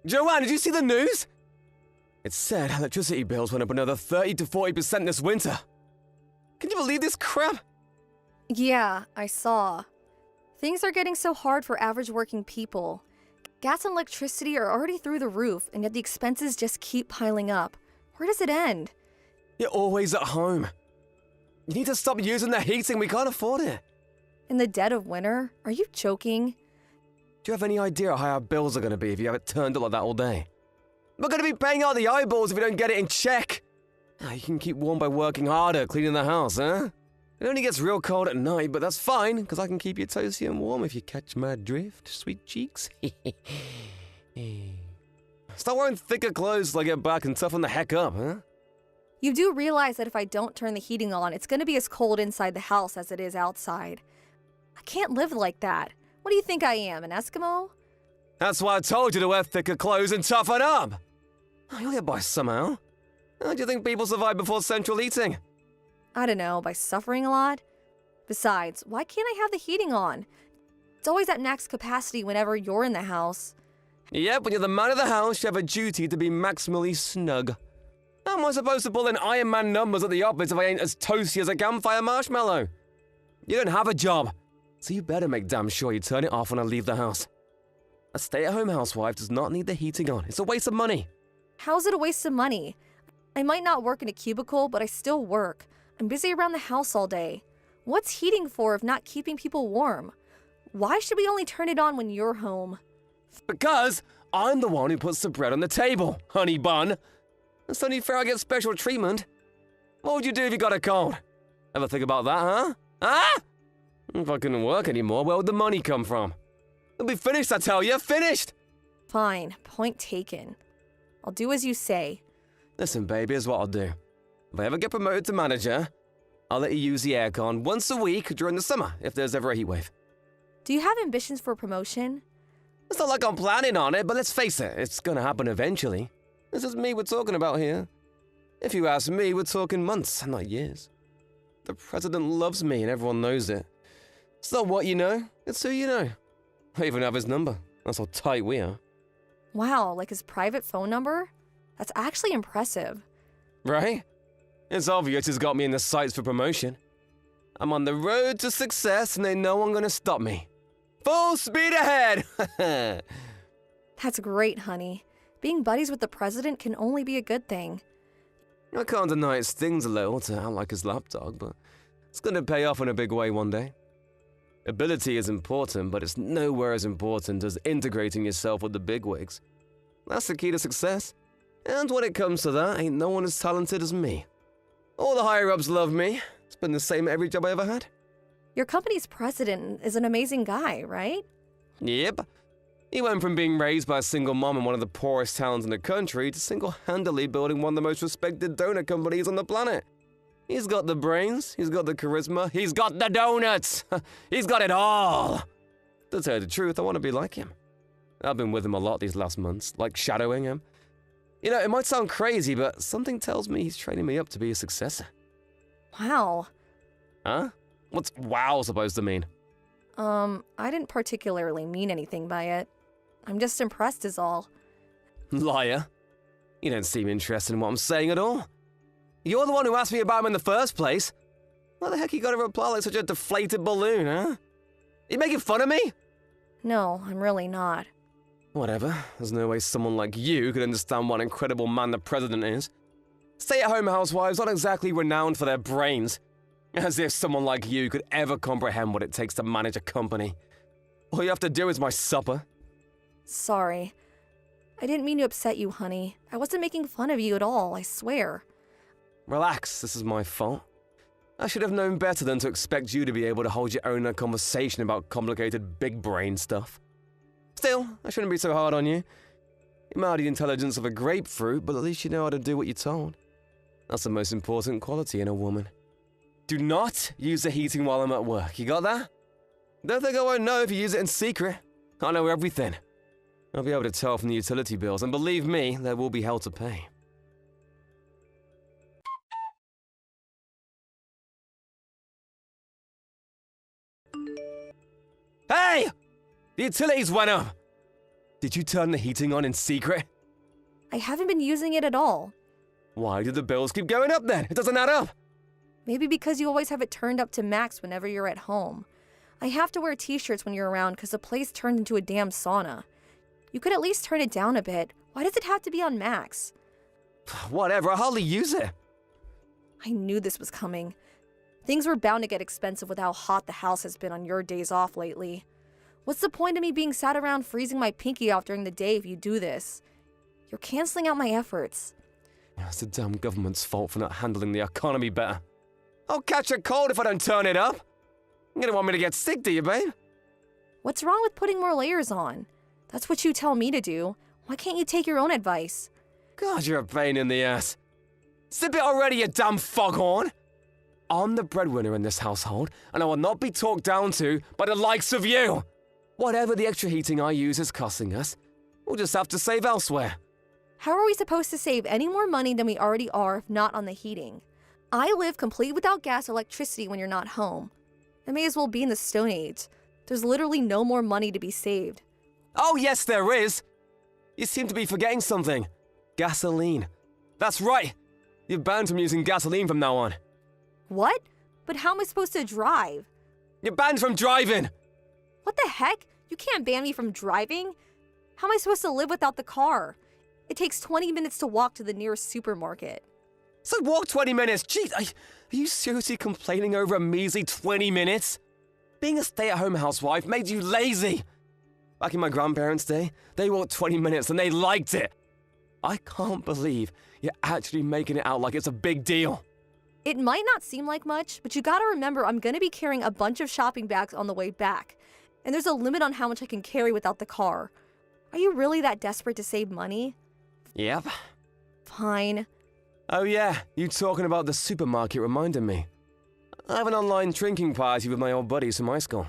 Joanne, did you see the news? It said electricity bills went up another 30 to 40% this winter. Can you believe this crap? Yeah, I saw. Things are getting so hard for average working people. Gas and electricity are already through the roof, and yet the expenses just keep piling up. Where does it end? You're always at home. You need to stop using the heating, we can't afford it. In the dead of winter? Are you joking? Do you have any idea how our bills are going to be if you have it turned up like that all day? We're going to be paying out the eyeballs if we don't get it in check. You can keep warm by working harder, cleaning the house, huh? It only gets real cold at night, but that's fine, because I can keep you toasty and warm if you catch my drift, sweet cheeks. Start wearing thicker clothes till I get back and toughen the heck up, huh? You do realize that if I don't turn the heating on, it's going to be as cold inside the house as it is outside. I can't live like that. What do you think I am, an Eskimo? That's why I told you to wear thicker clothes and toughen up. You'll get by somehow. How do you think people survive before central heating? I don't know, by suffering a lot? Besides, why can't I have the heating on? It's always at max capacity whenever you're in the house. Yep, when you're the man of the house, you have a duty to be maximally snug. How am I supposed to pull in Iron Man numbers at the office if I ain't as toasty as a campfire marshmallow? You don't have a job, so you better make damn sure you turn it off when I leave the house. A stay-at-home housewife does not need the heating on. It's a waste of money. How's it a waste of money? I might not work in a cubicle, but I still work. I'm busy around the house all day. What's heating for if not keeping people warm? Why should we only turn it on when you're home? Because I'm the one who puts the bread on the table, honey bun. It's only fair I get special treatment. What would you do if you got a cold? Ever think about that, huh? Huh? If I couldn't work anymore, where would the money come from? It'll be finished, I tell you, finished! Fine, point taken. I'll do as you say. Listen, baby, here's what I'll do. If I ever get promoted to manager, I'll let you use the aircon once a week during the summer if there's ever a heat wave. Do you have ambitions for promotion? It's not like I'm planning on it, but let's face it, it's gonna happen eventually. This is me we're talking about here. If you ask me, we're talking months, not years. The president loves me and everyone knows it. It's not what you know, it's who you know. I even have his number. That's how tight we are. Wow, like his private phone number? That's actually impressive. Right? It's obvious he's got me in the sights for promotion. I'm on the road to success and ain't no one gonna stop me. Full speed ahead! That's great, honey. Being buddies with the president can only be a good thing. I can't deny it stings a little to act like his lapdog, but it's gonna pay off in a big way one day. Ability is important, but it's nowhere as important as integrating yourself with the bigwigs. That's the key to success. And when it comes to that, ain't no one as talented as me. All the higher-ups love me. It's been the same at every job I ever had. Your company's president is an amazing guy, right? Yep. He went from being raised by a single mom in one of the poorest towns in the country to single-handedly building one of the most respected donut companies on the planet. He's got the brains, he's got the charisma, he's got the donuts! He's got it all! To tell you the truth, I want to be like him. I've been with him a lot these last months, like shadowing him. You know, it might sound crazy, but something tells me he's training me up to be a successor. Wow. Huh? What's wow supposed to mean? I didn't particularly mean anything by it. I'm just impressed is all. Liar. You don't seem interested in what I'm saying at all. You're the one who asked me about him in the first place. Why the heck you gotta reply like such a deflated balloon, huh? You making fun of me? No, I'm really not. Whatever. There's no way someone like you could understand what an incredible man the president is. Stay-at-home housewives aren't exactly renowned for their brains. As if someone like you could ever comprehend what it takes to manage a company. All you have to do is my supper. Sorry. I didn't mean to upset you, honey. I wasn't making fun of you at all, I swear. Relax, this is my fault. I should have known better than to expect you to be able to hold your own in a conversation about complicated big brain stuff. Still, I shouldn't be so hard on you. You might have the intelligence of a grapefruit, but at least you know how to do what you're told. That's the most important quality in a woman. Do not use the heating while I'm at work, you got that? Don't think I won't know if you use it in secret. I know everything. I'll be able to tell from the utility bills, and believe me, there will be hell to pay. Hey! The utilities went up! Did you turn the heating on in secret? I haven't been using it at all. Why do the bills keep going up then? It doesn't add up. Maybe because you always have it turned up to max whenever you're at home. I have to wear t-shirts when you're around because the place turned into a damn sauna. You could at least turn it down a bit. Why does it have to be on max? Whatever, I hardly use it. I knew this was coming. Things were bound to get expensive with how hot the house has been on your days off lately. What's the point of me being sat around freezing my pinky off during the day if you do this? You're canceling out my efforts. It's the damn government's fault for not handling the economy better. I'll catch a cold if I don't turn it up. You don't want me to get sick, do you, babe? What's wrong with putting more layers on? That's what you tell me to do. Why can't you take your own advice? God, you're a pain in the ass. Zip it already, you damn foghorn! I'm the breadwinner in this household, and I will not be talked down to by the likes of you! Whatever the extra heating I use is costing us, we'll just have to save elsewhere. How are we supposed to save any more money than we already are if not on the heating? I live complete without gas or electricity when you're not home. I may as well be in the Stone Age. There's literally no more money to be saved. Oh yes, there is! You seem to be forgetting something. Gasoline. That's right! You're banned from using gasoline from now on. What? But how am I supposed to drive? You're banned from driving! What the heck? You can't ban me from driving? How am I supposed to live without the car? It takes 20 minutes to walk to the nearest supermarket. So walk 20 minutes? Jeez, are you seriously complaining over a measly 20 minutes? Being a stay-at-home housewife made you lazy. Back in my grandparents' day, they walked 20 minutes and they liked it. I can't believe you're actually making it out like it's a big deal. It might not seem like much, but you gotta remember I'm gonna be carrying a bunch of shopping bags on the way back. And there's a limit on how much I can carry without the car. Are you really that desperate to save money? Yep. Fine. Oh yeah, you talking about the supermarket reminded me. I have an online drinking party with my old buddies from high school.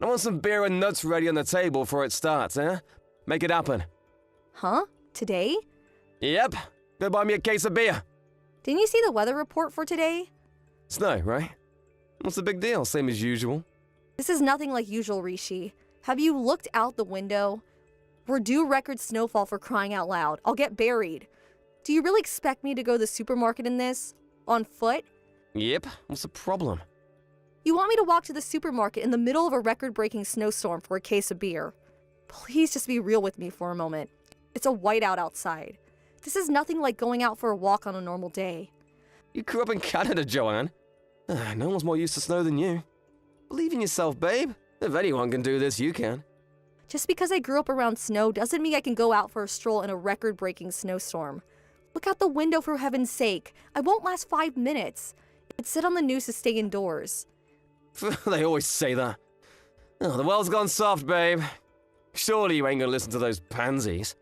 I want some beer and nuts ready on the table before it starts, eh? Make it happen. Huh? Today? Yep. Go buy me a case of beer. Didn't you see the weather report for today? Snow, right? What's the big deal? Same as usual. This is nothing like usual, Rishi. Have you looked out the window? We're due record snowfall for crying out loud. I'll get buried. Do you really expect me to go to the supermarket in this? On foot? Yep. What's the problem? You want me to walk to the supermarket in the middle of a record-breaking snowstorm for a case of beer? Please just be real with me for a moment. It's a whiteout outside. This is nothing like going out for a walk on a normal day. You grew up in Canada, Joanne. No one's more used to snow than you. Believe in yourself, babe. If anyone can do this, you can. Just because I grew up around snow doesn't mean I can go out for a stroll in a record-breaking snowstorm. Look out the window for heaven's sake. I won't last 5 minutes. It said on the news to stay indoors. They always say that. Oh, the world's gone soft, babe. Surely you ain't gonna listen to those pansies.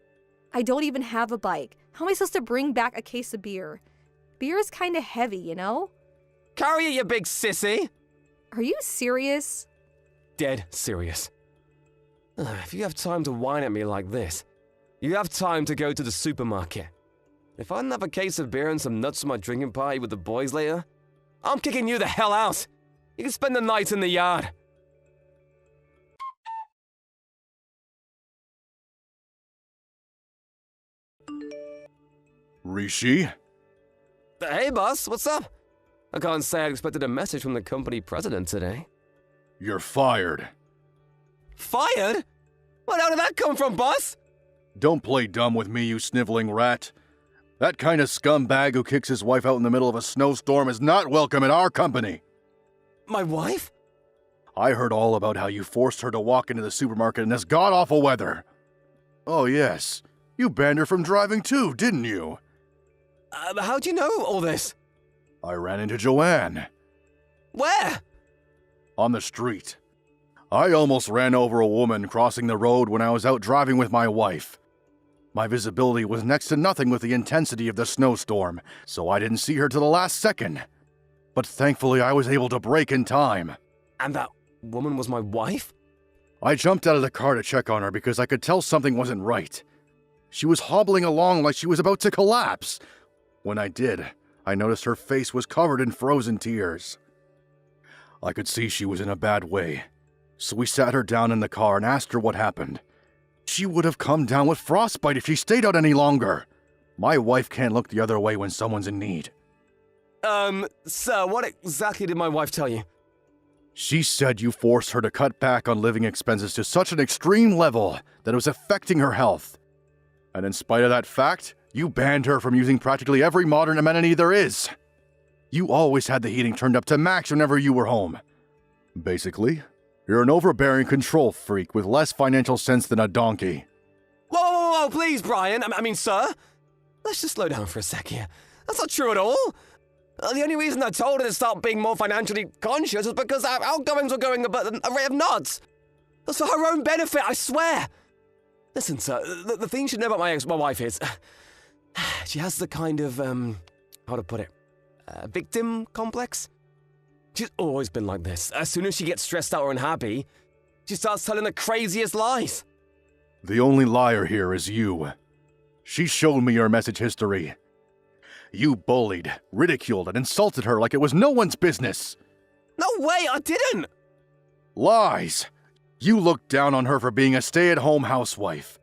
I don't even have a bike. How am I supposed to bring back a case of beer? Beer is kinda heavy, you know? Carry it, you big sissy! Are you serious? Dead serious. If you have time to whine at me like this, you have time to go to the supermarket. If I didn't have a case of beer and some nuts for my drinking party with the boys later, I'm kicking you the hell out! You can spend the night in the yard. Rishi? Hey, boss, what's up? I can't say I expected a message from the company president today. You're fired. Fired? Where did that come from, boss? Don't play dumb with me, you sniveling rat. That kind of scumbag who kicks his wife out in the middle of a snowstorm is not welcome at our company. My wife? I heard all about how you forced her to walk into the supermarket in this god-awful weather. Oh yes, you banned her from driving too, didn't you? How'd you know all this? I ran into Joanne. Where? On the street. I almost ran over a woman crossing the road when I was out driving with my wife. My visibility was next to nothing with the intensity of the snowstorm, so I didn't see her till the last second. But thankfully I was able to brake in time. And that woman was my wife? I jumped out of the car to check on her because I could tell something wasn't right. She was hobbling along like she was about to collapse. When I did, I noticed her face was covered in frozen tears. I could see she was in a bad way, so we sat her down in the car and asked her what happened. She would have come down with frostbite if she stayed out any longer. My wife can't look the other way when someone's in need. Sir, what exactly did my wife tell you? She said you forced her to cut back on living expenses to such an extreme level that it was affecting her health. And in spite of that fact, you banned her from using practically every modern amenity there is. You always had the heating turned up to max whenever you were home. Basically, you're an overbearing control freak with less financial sense than a donkey. Whoa, please, Brian. I mean, sir. Let's just slow down for a sec here. That's not true at all. The only reason I told her to start being more financially conscious was because our outgoings were going about a rate of knots. That's for her own benefit, I swear. Listen, sir, the thing you should know about my wife is... she has the kind of, how to put it, victim complex. She's always been like this. As soon as she gets stressed out or unhappy, she starts telling the craziest lies. The only liar here is you. She showed me your message history. You bullied, ridiculed, and insulted her like it was no one's business. No way, I didn't! Lies! You looked down on her for being a stay-at-home housewife.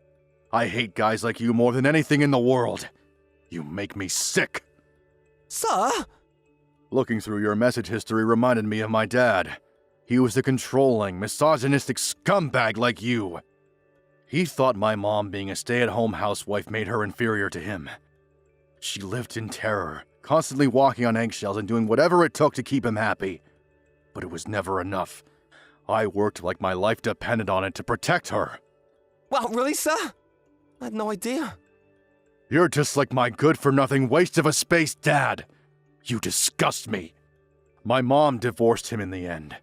I hate guys like you more than anything in the world. You make me sick. Sir? Looking through your message history reminded me of my dad. He was a controlling, misogynistic scumbag like you. He thought my mom being a stay-at-home housewife made her inferior to him. She lived in terror, constantly walking on eggshells and doing whatever it took to keep him happy. But it was never enough. I worked like my life depended on it to protect her. Wow, really, sir? I had no idea. You're just like my good-for-nothing waste of a space dad. You disgust me. My mom divorced him in the end.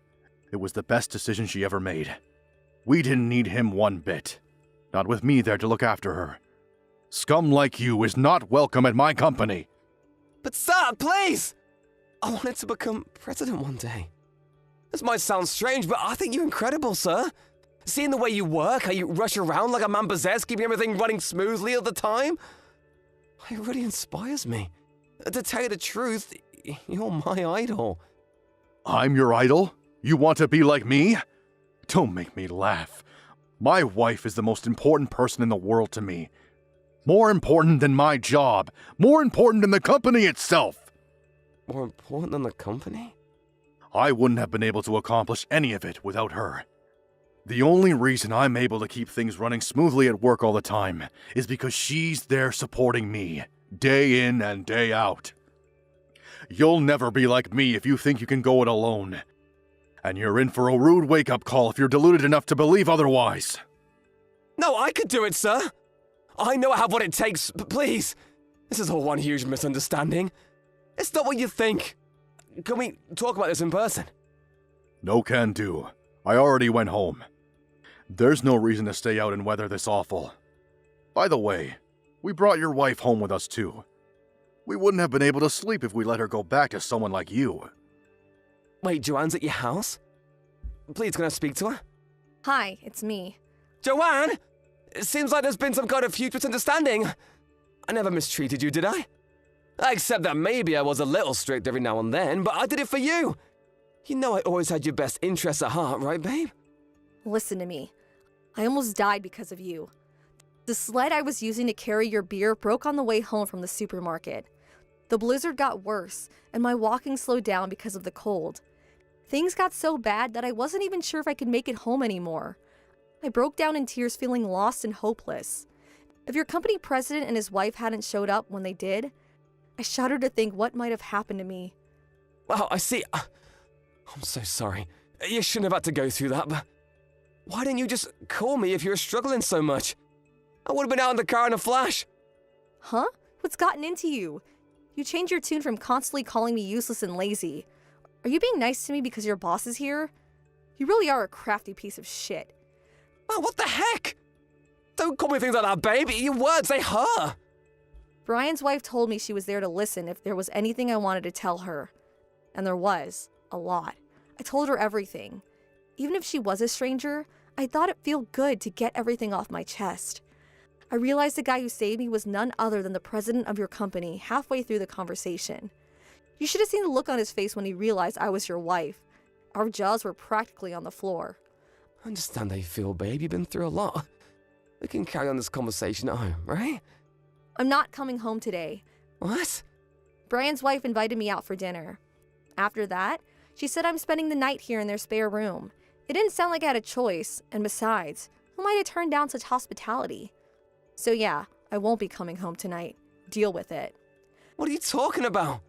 It was the best decision she ever made. We didn't need him one bit. Not with me there to look after her. Scum like you is not welcome at my company. But sir, please! I wanted to become president one day. This might sound strange, but I think you're incredible, sir. Seeing the way you work, how you rush around like a man possessed, keeping everything running smoothly all the time, it really inspires me. To tell you the truth, you're my idol. I'm your idol? You want to be like me? Don't make me laugh. My wife is the most important person in the world to me. More important than my job. More important than the company itself. More important than the company? I wouldn't have been able to accomplish any of it without her. The only reason I'm able to keep things running smoothly at work all the time is because she's there supporting me, day in and day out. You'll never be like me if you think you can go it alone. And you're in for a rude wake-up call if you're deluded enough to believe otherwise. No, I could do it, sir. I know I have what it takes, but please. This is all one huge misunderstanding. It's not what you think. Can we talk about this in person? No can do. I already went home. There's no reason to stay out in weather this awful. By the way, we brought your wife home with us too. We wouldn't have been able to sleep if we let her go back to someone like you. Wait, Joanne's at your house? Please, can I speak to her? Hi, it's me. Joanne! It seems like there's been some kind of huge misunderstanding. I never mistreated you, did I? Except that maybe I was a little strict every now and then, but I did it for you. You know I always had your best interests at heart, right, babe? Listen to me. I almost died because of you. The sled I was using to carry your beer broke on the way home from the supermarket. The blizzard got worse, and my walking slowed down because of the cold. Things got so bad that I wasn't even sure if I could make it home anymore. I broke down in tears, feeling lost and hopeless. If your company president and his wife hadn't showed up when they did, I shudder to think what might have happened to me. Wow, I see. I'm so sorry. You shouldn't have had to go through that, but why didn't you just call me if you were struggling so much? I would have been out in the car in a flash. Huh? What's gotten into you? You changed your tune from constantly calling me useless and lazy. Are you being nice to me because your boss is here? You really are a crafty piece of shit. Oh, what the heck? Don't call me things like that, babe. Your words, they hurt. Brian's wife told me she was there to listen if there was anything I wanted to tell her. And there was. A lot. I told her everything. Even if she was a stranger, I thought it'd feel good to get everything off my chest. I realized the guy who saved me was none other than the president of your company halfway through the conversation. You should have seen the look on his face when he realized I was your wife. Our jaws were practically on the floor. I understand how you feel, babe. You've been through a lot. We can carry on this conversation at home, right? I'm not coming home today. What? Brian's wife invited me out for dinner. After that, she said I'm spending the night here in their spare room. It didn't sound like I had a choice, and besides, who might have turned down such hospitality? So yeah, I won't be coming home tonight. Deal with it. What are you talking about?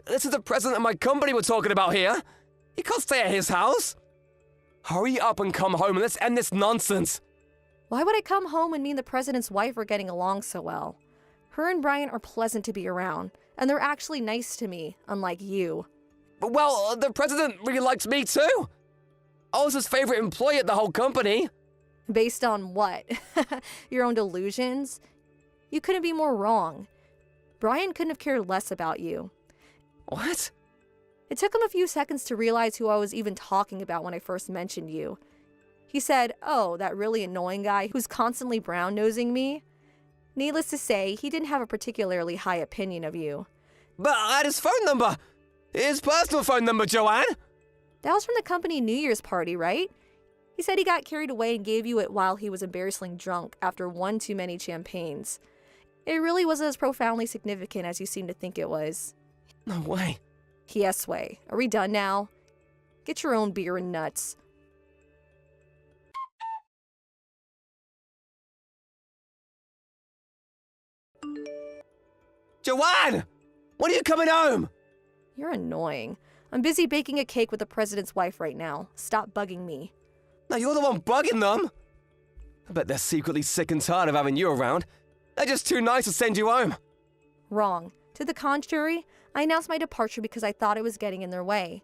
This is the president of my company we're talking about here. You can't stay at his house. Hurry up and come home and let's end this nonsense. Why would I come home when me and the president's wife are getting along so well? Her and Brian are pleasant to be around, and they're actually nice to me, unlike you. Well, the president really likes me too. I was his favorite employee at the whole company. Based on what? Your own delusions? You couldn't be more wrong. Brian couldn't have cared less about you. What? It took him a few seconds to realize who I was even talking about when I first mentioned you. He said, "Oh, that really annoying guy who's constantly brown-nosing me." Needless to say, he didn't have a particularly high opinion of you. But I had his phone number. His personal phone number, Joanne. That was from the company New Year's party, right? He said he got carried away and gave you it while he was embarrassingly drunk after one too many champagnes. It really wasn't as profoundly significant as you seem to think it was. No way. Yes way. Are we done now? Get your own beer and nuts. Joanne! When are you coming home? You're annoying. I'm busy baking a cake with the president's wife right now. Stop bugging me. No, you're the one bugging them. I bet they're secretly sick and tired of having you around. They're just too nice to send you home. Wrong. To the contrary, I announced my departure because I thought I was getting in their way.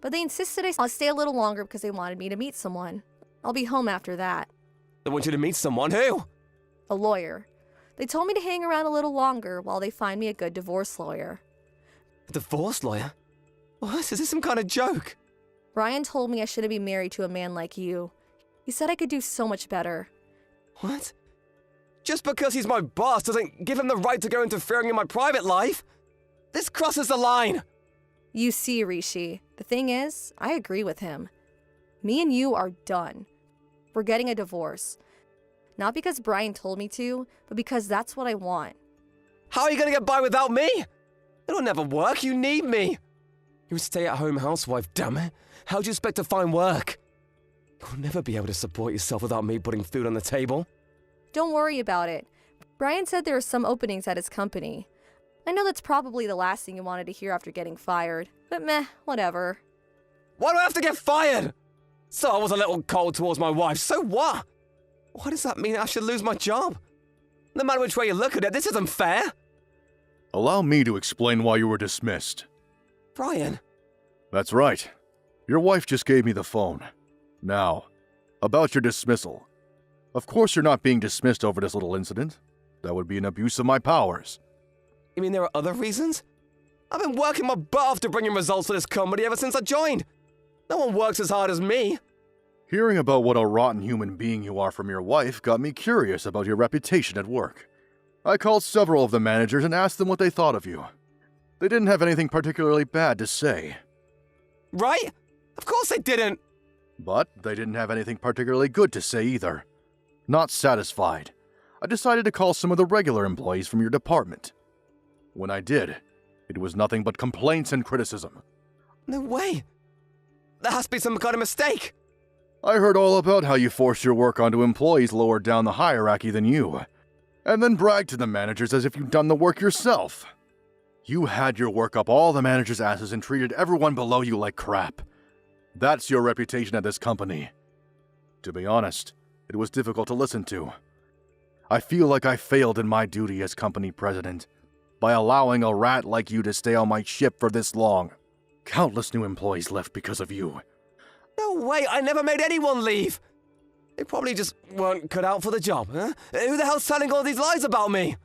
But they insisted I'll stay a little longer because they wanted me to meet someone. I'll be home after that. They want you to meet someone. Who? A lawyer. They told me to hang around a little longer while they find me a good divorce lawyer. A divorce lawyer? What? Is this some kind of joke? Brian told me I shouldn't be married to a man like you. He said I could do so much better. What? Just because he's my boss doesn't give him the right to go interfering in my private life? This crosses the line. You see, Rishi, the thing is, I agree with him. Me and you are done. We're getting a divorce. Not because Brian told me to, but because that's what I want. How are you going to get by without me? It'll never work. You need me. You're a stay-at-home housewife, damn it. How do you expect to find work? You'll never be able to support yourself without me putting food on the table. Don't worry about it. Brian said there are some openings at his company. I know that's probably the last thing you wanted to hear after getting fired, but meh, whatever. Why do I have to get fired? So I was a little cold towards my wife, so what? Why does that mean I should lose my job? No matter which way you look at it, this isn't fair. Allow me to explain why you were dismissed. Brian. That's right. Your wife just gave me the phone. Now, about your dismissal. Of course you're not being dismissed over this little incident. That would be an abuse of my powers. You mean there are other reasons? I've been working my butt off to bring in results for this company ever since I joined. No one works as hard as me. Hearing about what a rotten human being you are from your wife got me curious about your reputation at work. I called several of the managers and asked them what they thought of you. They didn't have anything particularly bad to say. Right? Of course they didn't. But they didn't have anything particularly good to say either. Not satisfied, I decided to call some of the regular employees from your department. When I did, it was nothing but complaints and criticism. No way. There has to be some kind of mistake. I heard all about how you forced your work onto employees lower down the hierarchy than you, and then bragged to the managers as if you'd done the work yourself. You had your work up all the managers' asses and treated everyone below you like crap. That's your reputation at this company. To be honest, it was difficult to listen to. I feel like I failed in my duty as company president by allowing a rat like you to stay on my ship for this long. Countless new employees left because of you. No way, I never made anyone leave. They probably just weren't cut out for the job, huh? Who the hell's telling all these lies about me?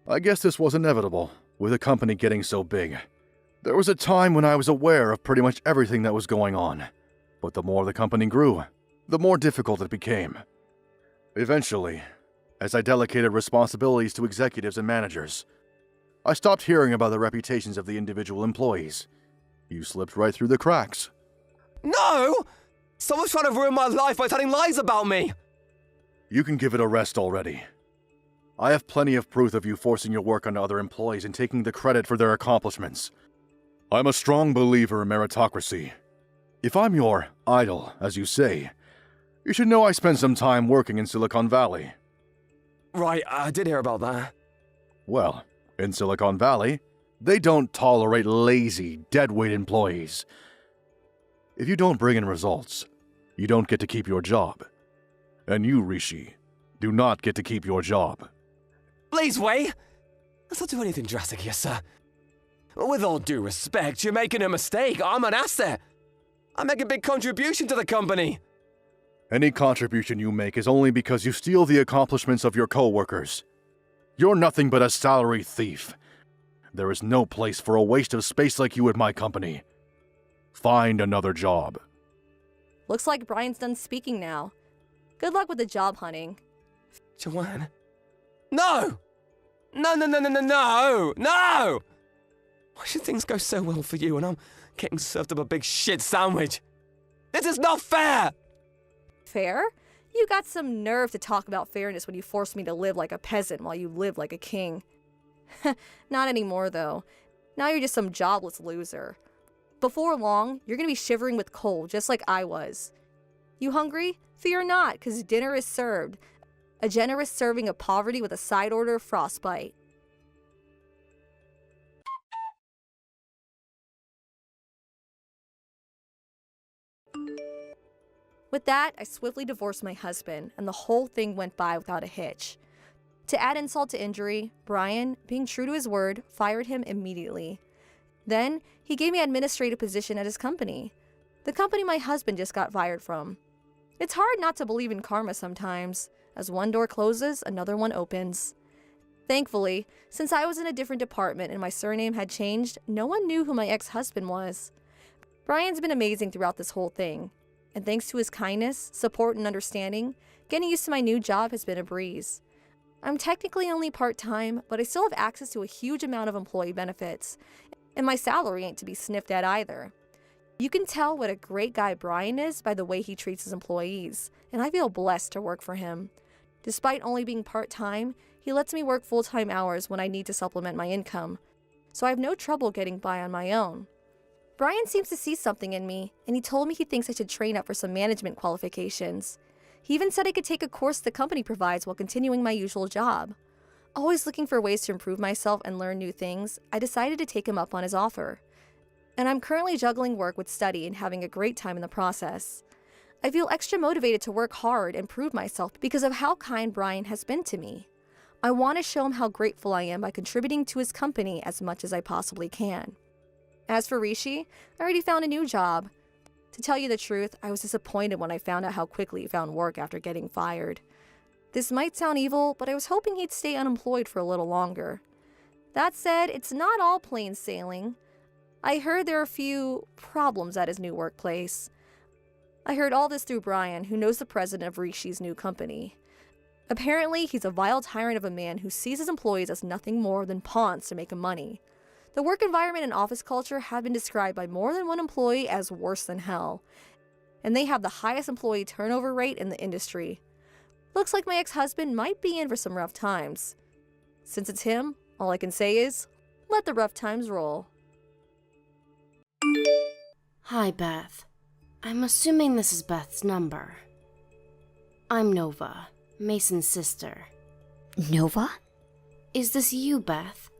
I guess this was inevitable, with the company getting so big. There was a time when I was aware of pretty much everything that was going on. But the more the company grew, the more difficult it became. Eventually, as I delegated responsibilities to executives and managers, I stopped hearing about the reputations of the individual employees. You slipped right through the cracks. No! Someone's trying to ruin my life by telling lies about me. You can give it a rest already. I have plenty of proof of you forcing your work onto other employees and taking the credit for their accomplishments. I'm a strong believer in meritocracy. If I'm your idol, as you say, you should know I spent some time working in Silicon Valley. Right, I did hear about that. Well, in Silicon Valley, they don't tolerate lazy, deadweight employees. If you don't bring in results, you don't get to keep your job. And you, Rishi, do not get to keep your job. Please, Wei! Let's not do anything drastic here, sir. With all due respect, you're making a mistake. I'm an asset. I make a big contribution to the company. Any contribution you make is only because you steal the accomplishments of your co-workers. You're nothing but a salary thief. There is no place for a waste of space like you at my company. Find another job. Looks like Brian's done speaking now. Good luck with the job hunting. Joanne? No! No, no, no, no, no, no! No! Why should things go so well for you and I'm getting served up a big shit sandwich? This is not fair! Fair? You got some nerve to talk about fairness when you forced me to live like a peasant while you live like a king. Not anymore, though. Now you're just some jobless loser. Before long, you're gonna be shivering with cold, just like I was. You hungry? Fear not, 'cause dinner is served. A generous serving of poverty with a side order of frostbite. With that, I swiftly divorced my husband, and the whole thing went by without a hitch. To add insult to injury, Brian, being true to his word, fired him immediately. Then, he gave me an administrative position at his company, the company my husband just got fired from. It's hard not to believe in karma sometimes. As one door closes, another one opens. Thankfully, since I was in a different department and my surname had changed, no one knew who my ex-husband was. Brian's been amazing throughout this whole thing. And thanks to his kindness, support, and understanding, getting used to my new job has been a breeze. I'm technically only part-time, but I still have access to a huge amount of employee benefits, and my salary ain't to be sniffed at either. You can tell what a great guy Brian is by the way he treats his employees, and I feel blessed to work for him. Despite only being part-time, he lets me work full-time hours when I need to supplement my income, so I have no trouble getting by on my own. Brian seems to see something in me, and he told me he thinks I should train up for some management qualifications. He even said I could take a course the company provides while continuing my usual job. Always looking for ways to improve myself and learn new things, I decided to take him up on his offer. And I'm currently juggling work with study and having a great time in the process. I feel extra motivated to work hard and prove myself because of how kind Brian has been to me. I want to show him how grateful I am by contributing to his company as much as I possibly can. As for Rishi, I already found a new job. To tell you the truth, I was disappointed when I found out how quickly he found work after getting fired. This might sound evil, but I was hoping he'd stay unemployed for a little longer. That said, it's not all plain sailing. I heard there are a few problems at his new workplace. I heard all this through Brian, who knows the president of Rishi's new company. Apparently, he's a vile tyrant of a man who sees his employees as nothing more than pawns to make him money. The work environment and office culture have been described by more than one employee as worse than hell, and they have the highest employee turnover rate in the industry. Looks like my ex-husband might be in for some rough times. Since it's him, all I can say is, let the rough times roll. Hi, Beth. I'm assuming this is Beth's number. I'm Nova, Mason's sister. Nova? Is this you, Beth?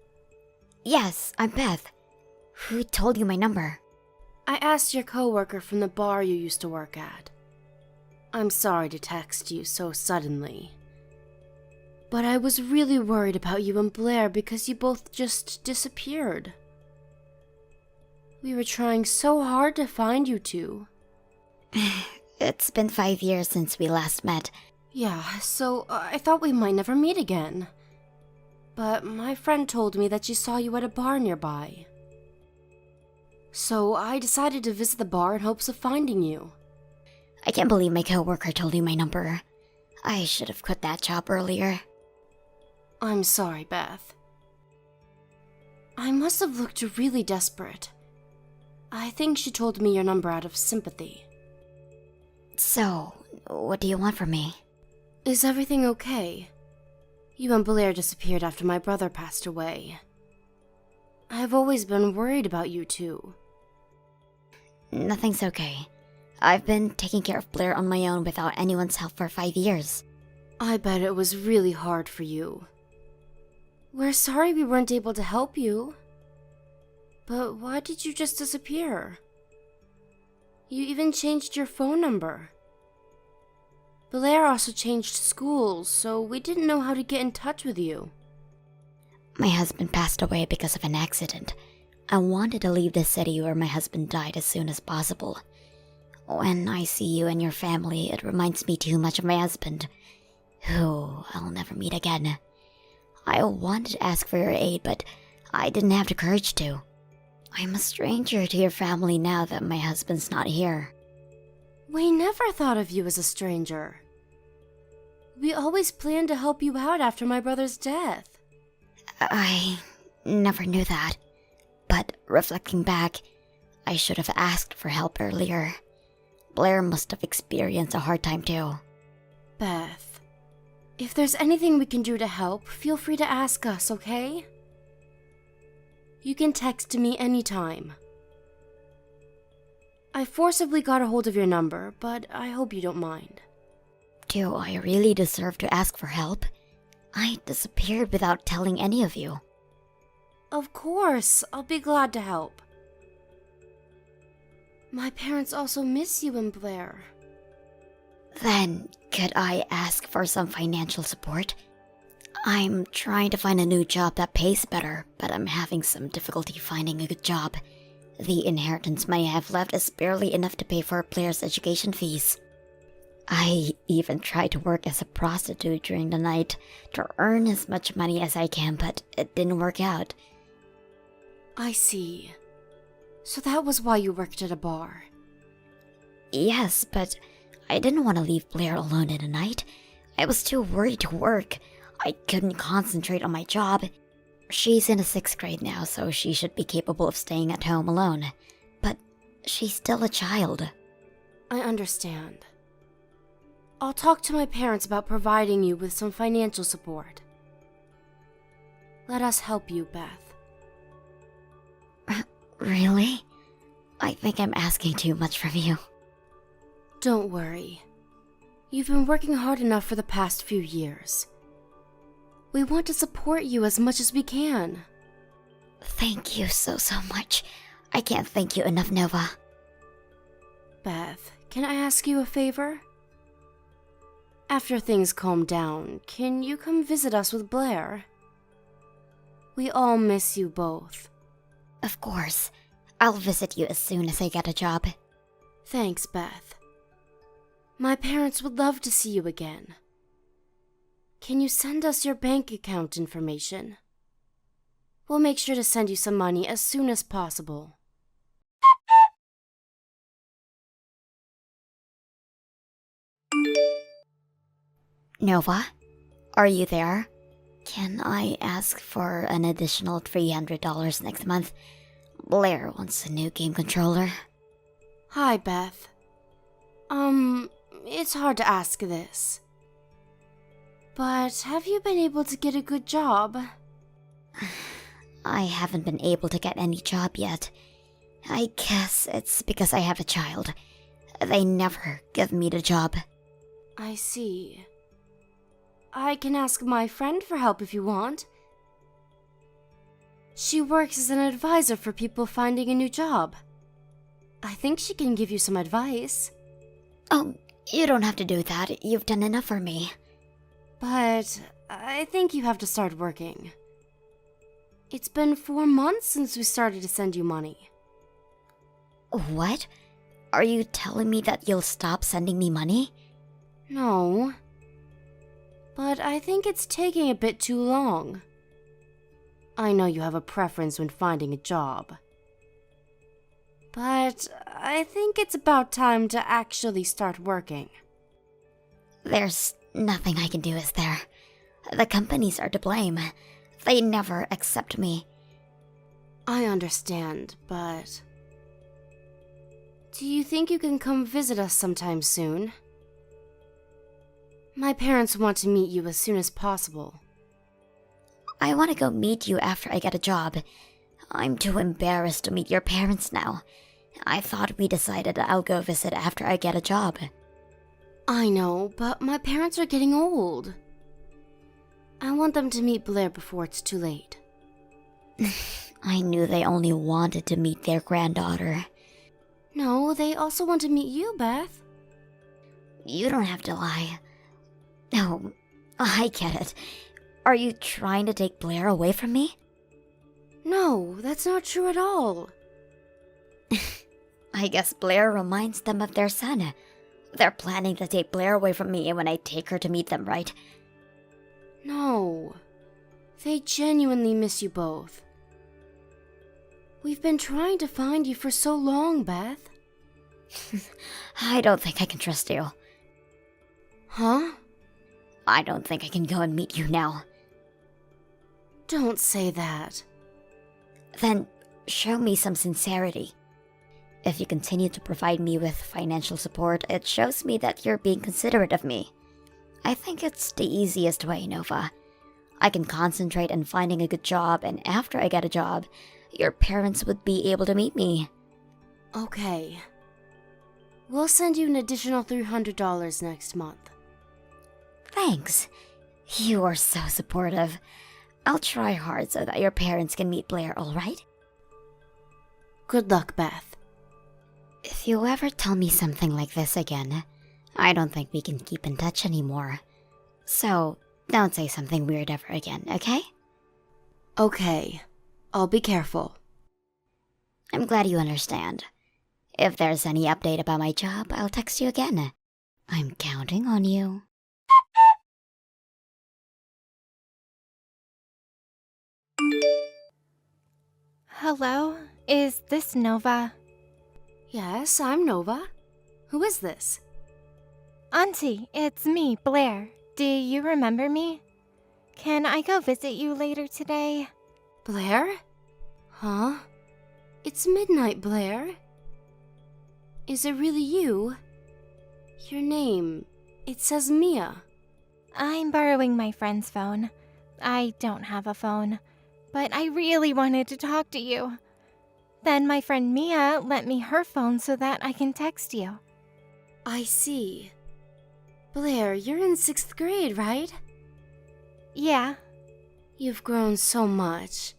Yes, I'm Beth. Who told you my number? I asked your coworker from the bar you used to work at. I'm sorry to text you so suddenly. But I was really worried about you and Blair because you both just disappeared. We were trying so hard to find you two. It's been 5 years since we last met. Yeah, so I thought we might never meet again. But my friend told me that she saw you at a bar nearby. So I decided to visit the bar in hopes of finding you. I can't believe my coworker told you my number. I should have quit that job earlier. I'm sorry, Beth. I must have looked really desperate. I think she told me your number out of sympathy. So, what do you want from me? Is everything okay? You and Blair disappeared after my brother passed away. I've always been worried about you two. Nothing's okay. I've been taking care of Blair on my own without anyone's help for 5 years. I bet it was really hard for you. We're sorry we weren't able to help you. But why did you just disappear? You even changed your phone number. Blair also changed schools, so we didn't know how to get in touch with you. My husband passed away because of an accident. I wanted to leave the city where my husband died as soon as possible. When I see you and your family, it reminds me too much of my husband, who I'll never meet again. I wanted to ask for your aid, but I didn't have the courage to. I'm a stranger to your family now that my husband's not here. We never thought of you as a stranger. We always planned to help you out after my brother's death. I never knew that. But reflecting back, I should have asked for help earlier. Blair must have experienced a hard time too. Beth, if there's anything we can do to help, feel free to ask us, okay? You can text me anytime. I forcibly got a hold of your number, but I hope you don't mind. Do I really deserve to ask for help? I disappeared without telling any of you. Of course, I'll be glad to help. My parents also miss you and Blair. Then, could I ask for some financial support? I'm trying to find a new job that pays better, but I'm having some difficulty finding a good job. The inheritance I have left is barely enough to pay for Blair's education fees. I even tried to work as a prostitute during the night to earn as much money as I can, but it didn't work out. I see. So that was why you worked at a bar. Yes, but I didn't want to leave Blair alone in the night. I was too worried to work. I couldn't concentrate on my job. She's in the 6th grade now, so she should be capable of staying at home alone. But she's still a child. I understand. I'll talk to my parents about providing you with some financial support. Let us help you, Beth. Really? I think I'm asking too much from you. Don't worry. You've been working hard enough for the past few years. We want to support you as much as we can. Thank you so much. I can't thank you enough, Nova. Beth, can I ask you a favor? After things calm down, can you come visit us with Blair? We all miss you both. Of course. I'll visit you as soon as I get a job. Thanks, Beth. My parents would love to see you again. Can you send us your bank account information? We'll make sure to send you some money as soon as possible. Nova? Are you there? Can I ask for an additional $300 next month? Blair wants a new game controller. Hi, Beth. It's hard to ask this. But have you been able to get a good job? I haven't been able to get any job yet. I guess it's because I have a child. They never give me the job. I see. I can ask my friend for help if you want. She works as an advisor for people finding a new job. I think she can give you some advice. Oh, you don't have to do that. You've done enough for me. But I think you have to start working. It's been 4 months since we started to send you money. What? Are you telling me that you'll stop sending me money? No. But I think it's taking a bit too long. I know you have a preference when finding a job. But I think it's about time to actually start working. There's nothing I can do, is there? The companies are to blame. They never accept me. I understand, but... Do you think you can come visit us sometime soon? My parents want to meet you as soon as possible. I want to go meet you after I get a job. I'm too embarrassed to meet your parents now. I thought we decided that I'll go visit after I get a job. I know, but my parents are getting old. I want them to meet Blair before it's too late. I knew they only wanted to meet their granddaughter. No, they also want to meet you, Beth. You don't have to lie. Oh, I get it. Are you trying to take Blair away from me? No, that's not true at all. I guess Blair reminds them of their son. They're planning to take Blair away from me when I take her to meet them, right? No. They genuinely miss you both. We've been trying to find you for so long, Beth. I don't think I can trust you. Huh? I don't think I can go and meet you now. Don't say that. Then show me some sincerity. If you continue to provide me with financial support, it shows me that you're being considerate of me. I think it's the easiest way, Nova. I can concentrate on finding a good job, and after I get a job, your parents would be able to meet me. Okay. We'll send you an additional $300 next month. Thanks. You are so supportive. I'll try hard so that your parents can meet Blair, alright? Good luck, Beth. If you ever tell me something like this again, I don't think we can keep in touch anymore. So, don't say something weird ever again, okay? Okay. I'll be careful. I'm glad you understand. If there's any update about my job, I'll text you again. I'm counting on you. Hello? Is this Nova? Yes, I'm Nova. Who is this? Auntie, it's me, Blair. Do you remember me? Can I go visit you later today? Blair? Huh? It's midnight, Blair. Is it really you? Your name, it says Mia. I'm borrowing my friend's phone. I don't have a phone, but I really wanted to talk to you. Then my friend Mia lent me her phone so that I can text you. I see. Blair, you're in 6th grade, right? Yeah. You've grown so much.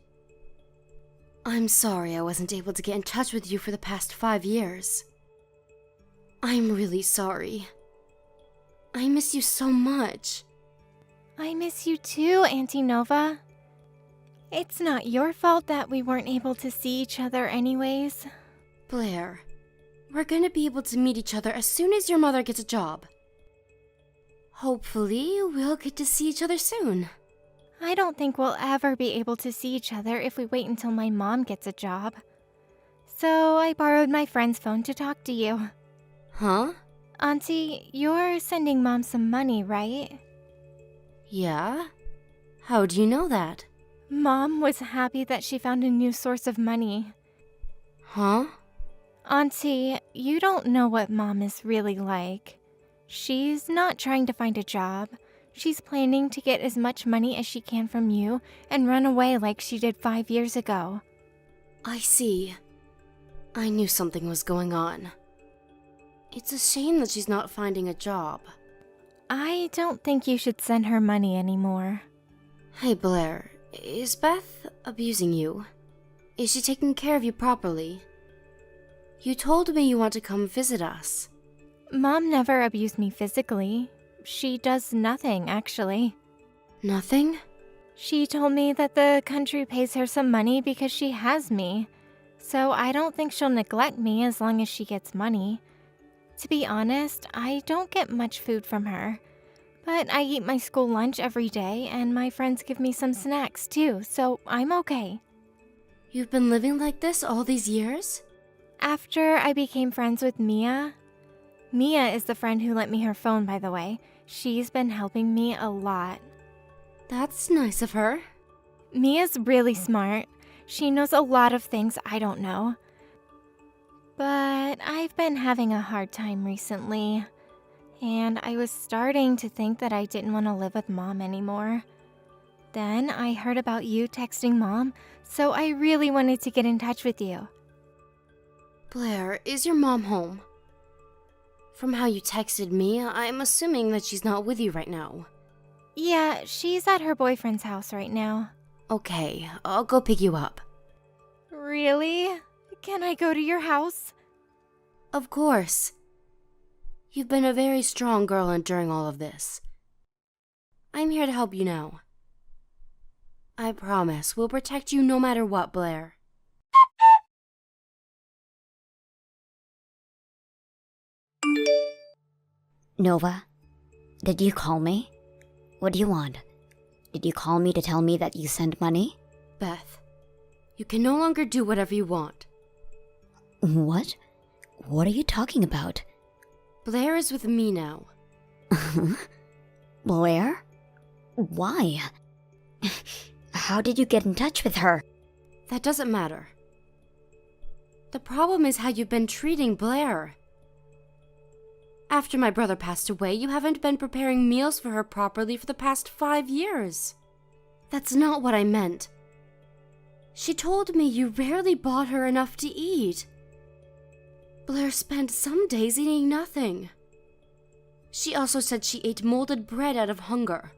I'm sorry I wasn't able to get in touch with you for the past 5 years. I'm really sorry. I miss you so much. I miss you too, Auntie Nova. It's not your fault that we weren't able to see each other anyways. Blair, we're gonna be able to meet each other as soon as your mother gets a job. Hopefully, we'll get to see each other soon. I don't think we'll ever be able to see each other if we wait until my mom gets a job. So I borrowed my friend's phone to talk to you. Huh? Auntie, you're sending Mom some money, right? Yeah? How do you know that? Mom was happy that she found a new source of money. Huh? Auntie, you don't know what Mom is really like. She's not trying to find a job. She's planning to get as much money as she can from you and run away like she did 5 years ago. I see. I knew something was going on. It's a shame that she's not finding a job. I don't think you should send her money anymore. Hey Blair, is Beth abusing you? Is she taking care of you properly? You told me you want to come visit us. Mom never abused me physically. She does nothing, actually. Nothing? She told me that the country pays her some money because she has me. So I don't think she'll neglect me as long as she gets money. To be honest, I don't get much food from her. But I eat my school lunch every day, and my friends give me some snacks too, so I'm okay. You've been living like this all these years? After I became friends with Mia... Mia is the friend who lent me her phone, by the way. She's been helping me a lot. That's nice of her. Mia's really smart. She knows a lot of things I don't know. But I've been having a hard time recently. and I was starting to think that I didn't want to live with Mom anymore. Then I heard about you texting Mom, so I really wanted to get in touch with you. Blair, is your mom home? From how you texted me, I'm assuming that she's not with you right now. Yeah, she's at her boyfriend's house right now. Okay, I'll go pick you up. Really? Can I go to your house? Of course. You've been a very strong girl enduring all of this. I'm here to help you now. I promise we'll protect you no matter what, Blair. Nova, did you call me? What do you want? Did you call me to tell me that you sent money? Beth, you can no longer do whatever you want. What? What are you talking about? Blair is with me now. Blair? Why? How did you get in touch with her? That doesn't matter. The problem is how you've been treating Blair. After my brother passed away, you haven't been preparing meals for her properly for the past 5 years. That's not what I meant. She told me you rarely bought her enough to eat. Blair spent some days eating nothing. She also said she ate molded bread out of hunger.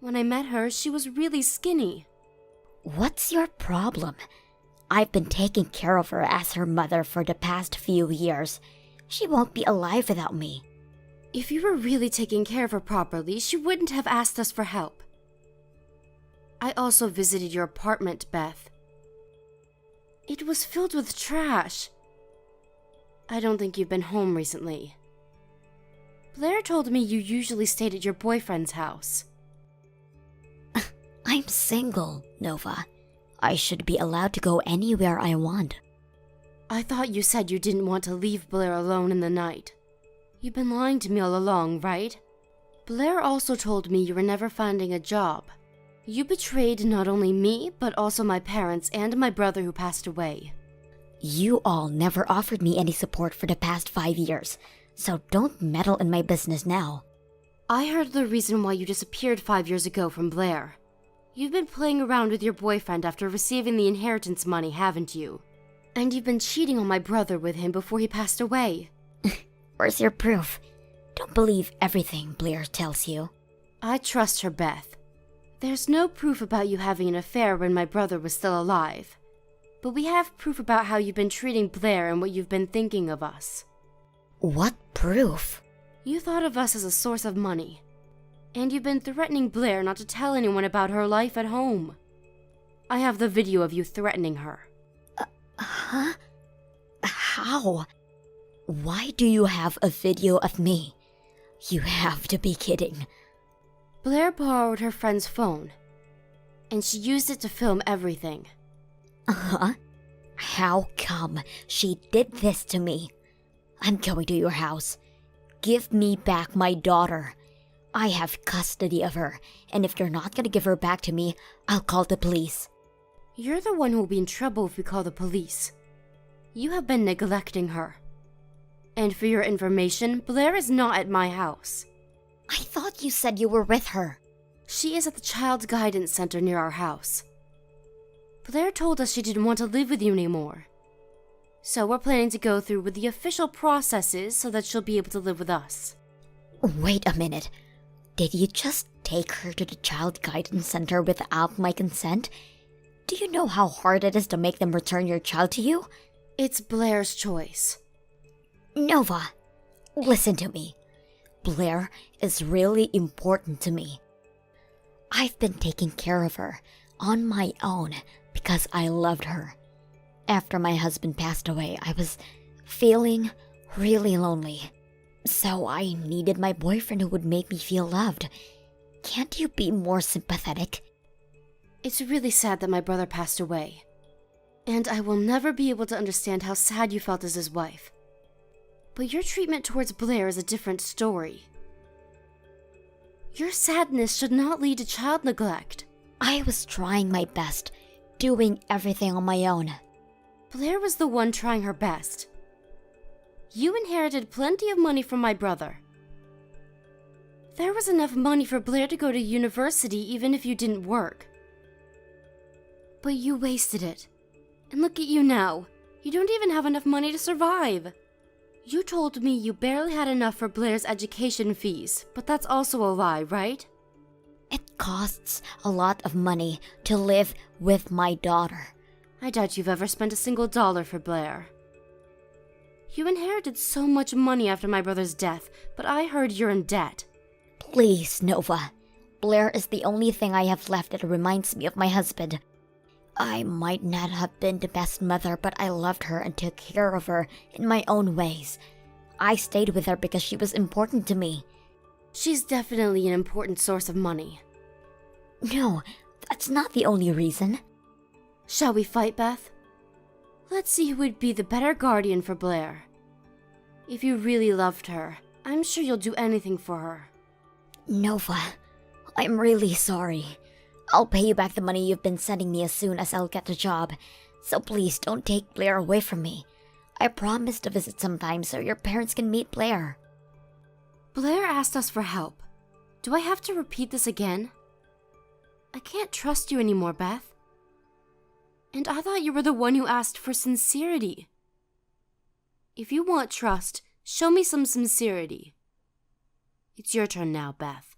When I met her, she was really skinny. What's your problem? I've been taking care of her as her mother for the past few years. She won't be alive without me. If you were really taking care of her properly, she wouldn't have asked us for help. I also visited your apartment, Beth. It was filled with trash. I don't think you've been home recently. Blair told me you usually stayed at your boyfriend's house. I'm single, Nova. I should be allowed to go anywhere I want. I thought you said you didn't want to leave Blair alone in the night. You've been lying to me all along, right? Blair also told me you were never finding a job. You betrayed not only me, but also my parents and my brother who passed away. You all never offered me any support for the past 5 years, so don't meddle in my business now. I heard the reason why you disappeared 5 years ago from Blair. You've been playing around with your boyfriend after receiving the inheritance money, haven't you? And you've been cheating on my brother with him before he passed away. Where's your proof? Don't believe everything Blair tells you. I trust her, Beth. There's no proof about you having an affair when my brother was still alive. But we have proof about how you've been treating Blair and what you've been thinking of us. What proof? You thought of us as a source of money. And you've been threatening Blair not to tell anyone about her life at home. I have the video of you threatening her. Huh? How? Why do you have a video of me? You have to be kidding. Blair borrowed her friend's phone, and she used it to film everything. Uh-huh. How come she did this to me? I'm going to your house. Give me back my daughter. I have custody of her, and if you're not gonna give her back to me, I'll call the police. You're the one who will be in trouble if we call the police. You have been neglecting her. And for your information, Blair is not at my house. I thought you said you were with her. She is at the Child Guidance Center near our house. Blair told us she didn't want to live with you anymore. So we're planning to go through with the official processes so that she'll be able to live with us. Wait a minute. Did you just take her to the Child Guidance Center without my consent? Do you know how hard it is to make them return your child to you? It's Blair's choice. Nova, listen to me. Blair is really important to me. I've been taking care of her on my own because I loved her. After my husband passed away, I was feeling really lonely. So I needed my boyfriend who would make me feel loved. Can't you be more sympathetic? It's really sad that my brother passed away. And I will never be able to understand how sad you felt as his wife. But your treatment towards Blair is a different story. Your sadness should not lead to child neglect. I was trying my best, doing everything on my own. Blair was the one trying her best. You inherited plenty of money from my brother, There was enough money for Blair to go to university even if you didn't work. But you wasted it. And look at you now. You don't even have enough money to survive. You told me you barely had enough for Blair's education fees, but that's also a lie, right? It costs a lot of money to live with my daughter. I doubt you've ever spent a single dollar for Blair. You inherited so much money after my brother's death, but I heard you're in debt. Please, Nova. Blair is the only thing I have left that reminds me of my husband. I might not have been the best mother, but I loved her and took care of her in my own ways. I stayed with her because she was important to me. She's definitely an important source of money. No, that's not the only reason. Shall we fight, Beth? Let's see who would be the better guardian for Blair. If you really loved her, I'm sure you'll do anything for her. Nova, I'm really sorry. I'll pay you back the money you've been sending me as soon as I'll get the job. So please don't take Blair away from me. I promise to visit sometime so your parents can meet Blair. Blair asked us for help. Do I have to repeat this again? I can't trust you anymore, Beth. And I thought you were the one who asked for sincerity. If you want trust, show me some sincerity. It's your turn now, Beth.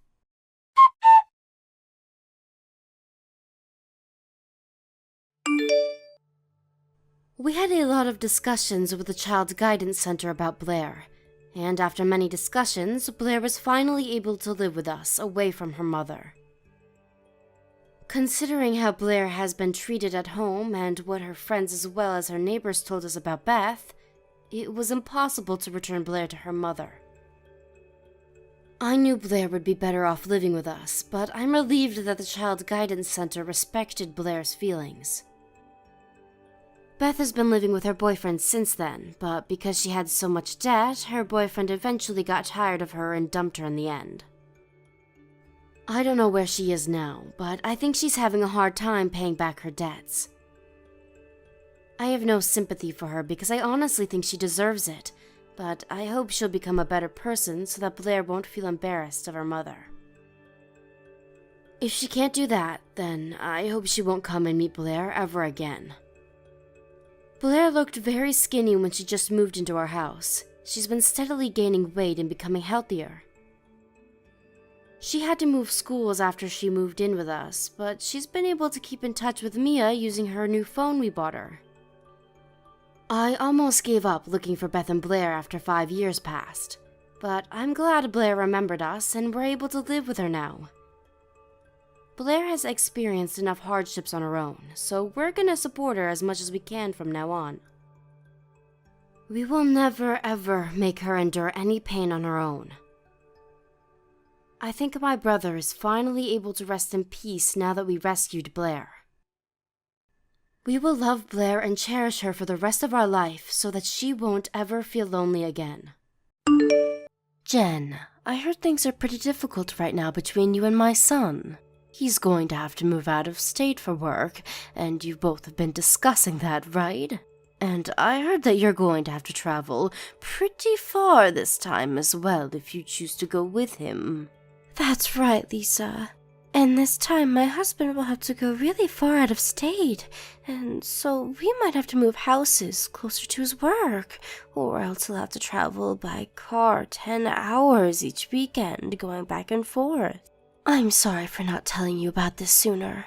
We had a lot of discussions with the Child Guidance Center about Blair, and after many discussions, Blair was finally able to live with us, away from her mother. Considering how Blair has been treated at home and what her friends as well as her neighbors told us about Beth, it was impossible to return Blair to her mother. I knew Blair would be better off living with us, but I'm relieved that the Child Guidance Center respected Blair's feelings. Beth has been living with her boyfriend since then, but because she had so much debt, her boyfriend eventually got tired of her and dumped her in the end. I don't know where she is now, but I think she's having a hard time paying back her debts. I have no sympathy for her because I honestly think she deserves it, but I hope she'll become a better person so that Blair won't feel embarrassed of her mother. If she can't do that, then I hope she won't come and meet Blair ever again. Blair looked very skinny when she just moved into our house. She's been steadily gaining weight and becoming healthier. She had to move schools after she moved in with us, but she's been able to keep in touch with Mia using her new phone we bought her. I almost gave up looking for Beth and Blair after 5 years passed, but I'm glad Blair remembered us and we're able to live with her now. Blair has experienced enough hardships on her own, so we're gonna support her as much as we can from now on. We will never ever make her endure any pain on her own. I think my brother is finally able to rest in peace now that we rescued Blair. We will love Blair and cherish her for the rest of our life so that she won't ever feel lonely again. Jen, I heard things are pretty difficult right now between you and my son. He's going to have to move out of state for work, and you both have been discussing that, right? And I heard that you're going to have to travel pretty far this time as well if you choose to go with him. That's right, Lisa. And this time my husband will have to go really far out of state, and so we might have to move houses closer to his work, or else he'll have to travel by car 10 hours each weekend going back and forth. I'm sorry for not telling you about this sooner.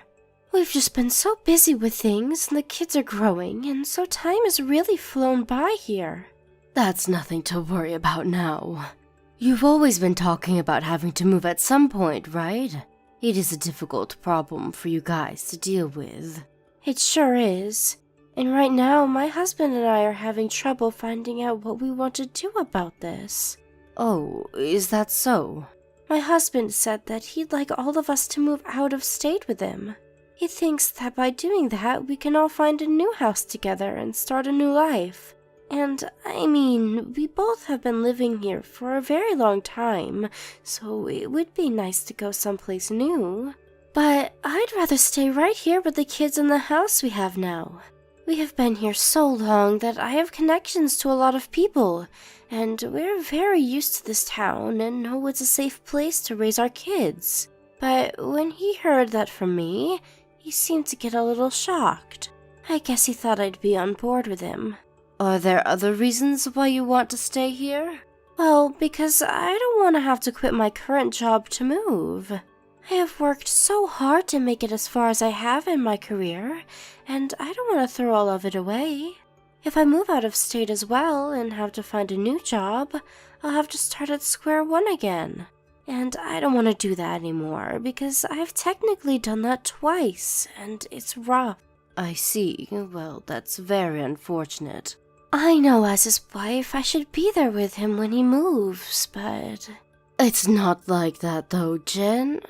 We've just been so busy with things, and the kids are growing, and so time has really flown by here. That's nothing to worry about now. You've always been talking about having to move at some point, right? It is a difficult problem for you guys to deal with. It sure is. And right now, my husband and I are having trouble finding out what we want to do about this. Oh, is that so? My husband said that he'd like all of us to move out of state with him. He thinks that by doing that, we can all find a new house together and start a new life. And, I mean, we both have been living here for a very long time, so it would be nice to go someplace new. But I'd rather stay right here with the kids in the house we have now. We have been here so long that I have connections to a lot of people, and we're very used to this town and know it's a safe place to raise our kids. But when he heard that from me, he seemed to get a little shocked. I guess he thought I'd be on board with him. Are there other reasons why you want to stay here? Well, because I don't want to have to quit my current job to move. I have worked so hard to make it as far as I have in my career, and I don't want to throw all of it away. If I move out of state as well and have to find a new job, I'll have to start at square one again. And I don't want to do that anymore because I've technically done that twice, and it's rough. I see. Well, that's very unfortunate. I know as his wife I should be there with him when he moves, but... It's not like that though, Jen.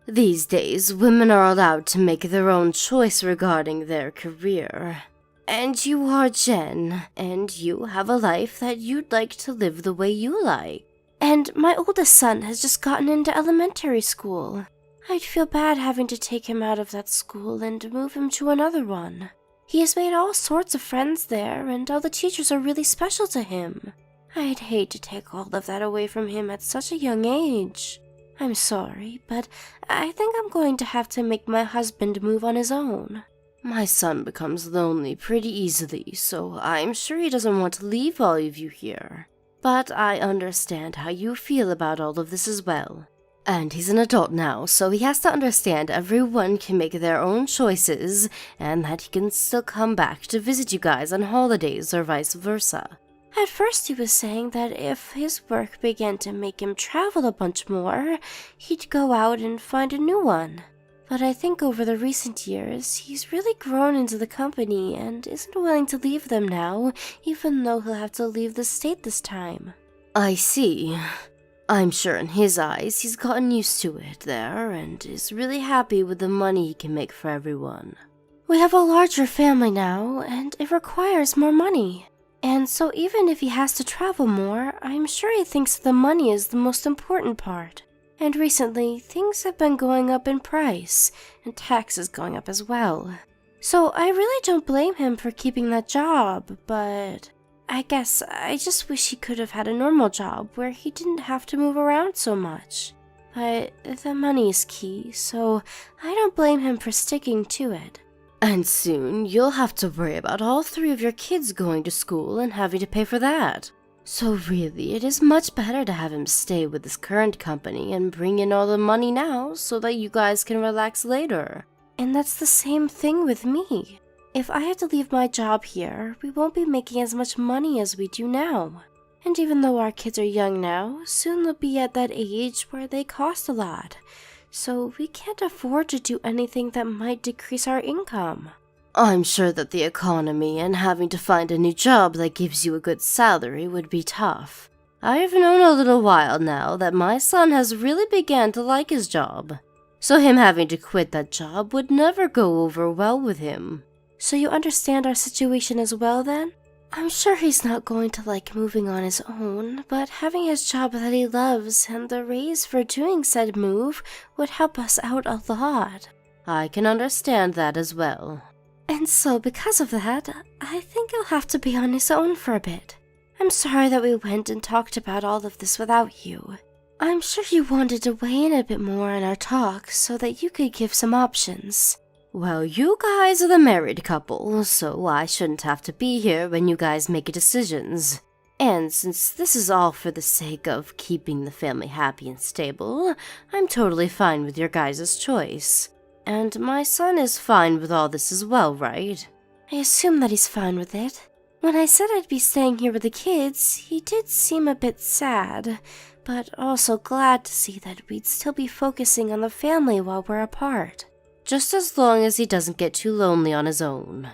These days, women are allowed to make their own choice regarding their career. And you are Jen, and you have a life that you'd like to live the way you like. And my oldest son has just gotten into elementary school. I'd feel bad having to take him out of that school and move him to another one. He has made all sorts of friends there, and all the teachers are really special to him. I'd hate to take all of that away from him at such a young age. I'm sorry, but I think I'm going to have to make my husband move on his own. My son becomes lonely pretty easily, so I'm sure he doesn't want to leave all of you here. But I understand how you feel about all of this as well. And he's an adult now, so he has to understand everyone can make their own choices, and that he can still come back to visit you guys on holidays or vice versa. At first he was saying that if his work began to make him travel a bunch more, he'd go out and find a new one. But I think over the recent years, he's really grown into the company and isn't willing to leave them now, even though he'll have to leave the state this time. I see. I'm sure in his eyes he's gotten used to it there and is really happy with the money he can make for everyone. We have a larger family now, and it requires more money. And so even if he has to travel more, I'm sure he thinks the money is the most important part. And recently, things have been going up in price, and taxes going up as well. So I really don't blame him for keeping that job, but I guess I just wish he could have had a normal job where he didn't have to move around so much. But the money is key, so I don't blame him for sticking to it. And soon, you'll have to worry about all 3 of your kids going to school and having to pay for that. So really, it is much better to have him stay with his current company and bring in all the money now so that you guys can relax later. And that's the same thing with me. If I have to leave my job here, we won't be making as much money as we do now. And even though our kids are young now, soon they'll be at that age where they cost a lot. So we can't afford to do anything that might decrease our income. I'm sure that the economy and having to find a new job that gives you a good salary would be tough. I've known a little while now that my son has really begun to like his job. So him having to quit that job would never go over well with him. So you understand our situation as well then? I'm sure he's not going to like moving on his own, but having his job that he loves and the raise for doing said move would help us out a lot. I can understand that as well. And so because of that, I think he'll have to be on his own for a bit. I'm sorry that we went and talked about all of this without you. I'm sure you wanted to weigh in a bit more in our talk so that you could give some options. Well, you guys are the married couple, so I shouldn't have to be here when you guys make decisions. And since this is all for the sake of keeping the family happy and stable, I'm totally fine with your guys' choice. And my son is fine with all this as well, right? I assume that he's fine with it. When I said I'd be staying here with the kids, he did seem a bit sad, but also glad to see that we'd still be focusing on the family while we're apart. Just as long as he doesn't get too lonely on his own.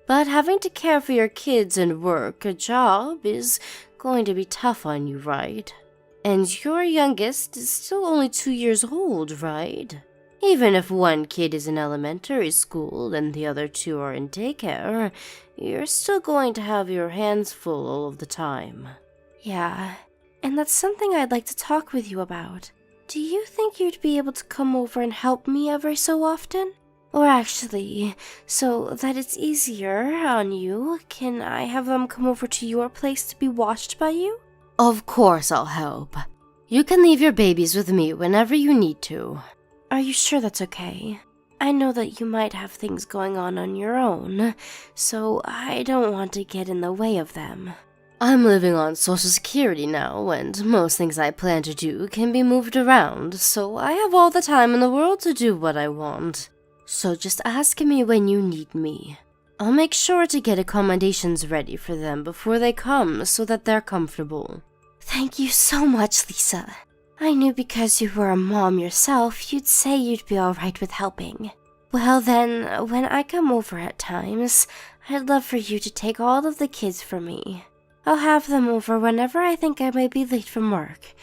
But having to care for your kids and work a job is going to be tough on you, right? And your youngest is still only 2 years old, right? Even if one kid is in elementary school and the other 2 are in daycare, you're still going to have your hands full all of the time. Yeah, and that's something I'd like to talk with you about. Do you think you'd be able to come over and help me every so often? Or actually, so that it's easier on you, can I have them come over to your place to be watched by you? Of course I'll help. You can leave your babies with me whenever you need to. Are you sure that's okay? I know that you might have things going on your own, so I don't want to get in the way of them. I'm living on Social Security now, and most things I plan to do can be moved around, so I have all the time in the world to do what I want. So just ask me when you need me. I'll make sure to get accommodations ready for them before they come so that they're comfortable. Thank you so much, Lisa. I knew because you were a mom yourself, you'd say you'd be alright with helping. Well then, when I come over at times, I'd love for you to take all of the kids for me. I'll have them over whenever I think I might be late from work,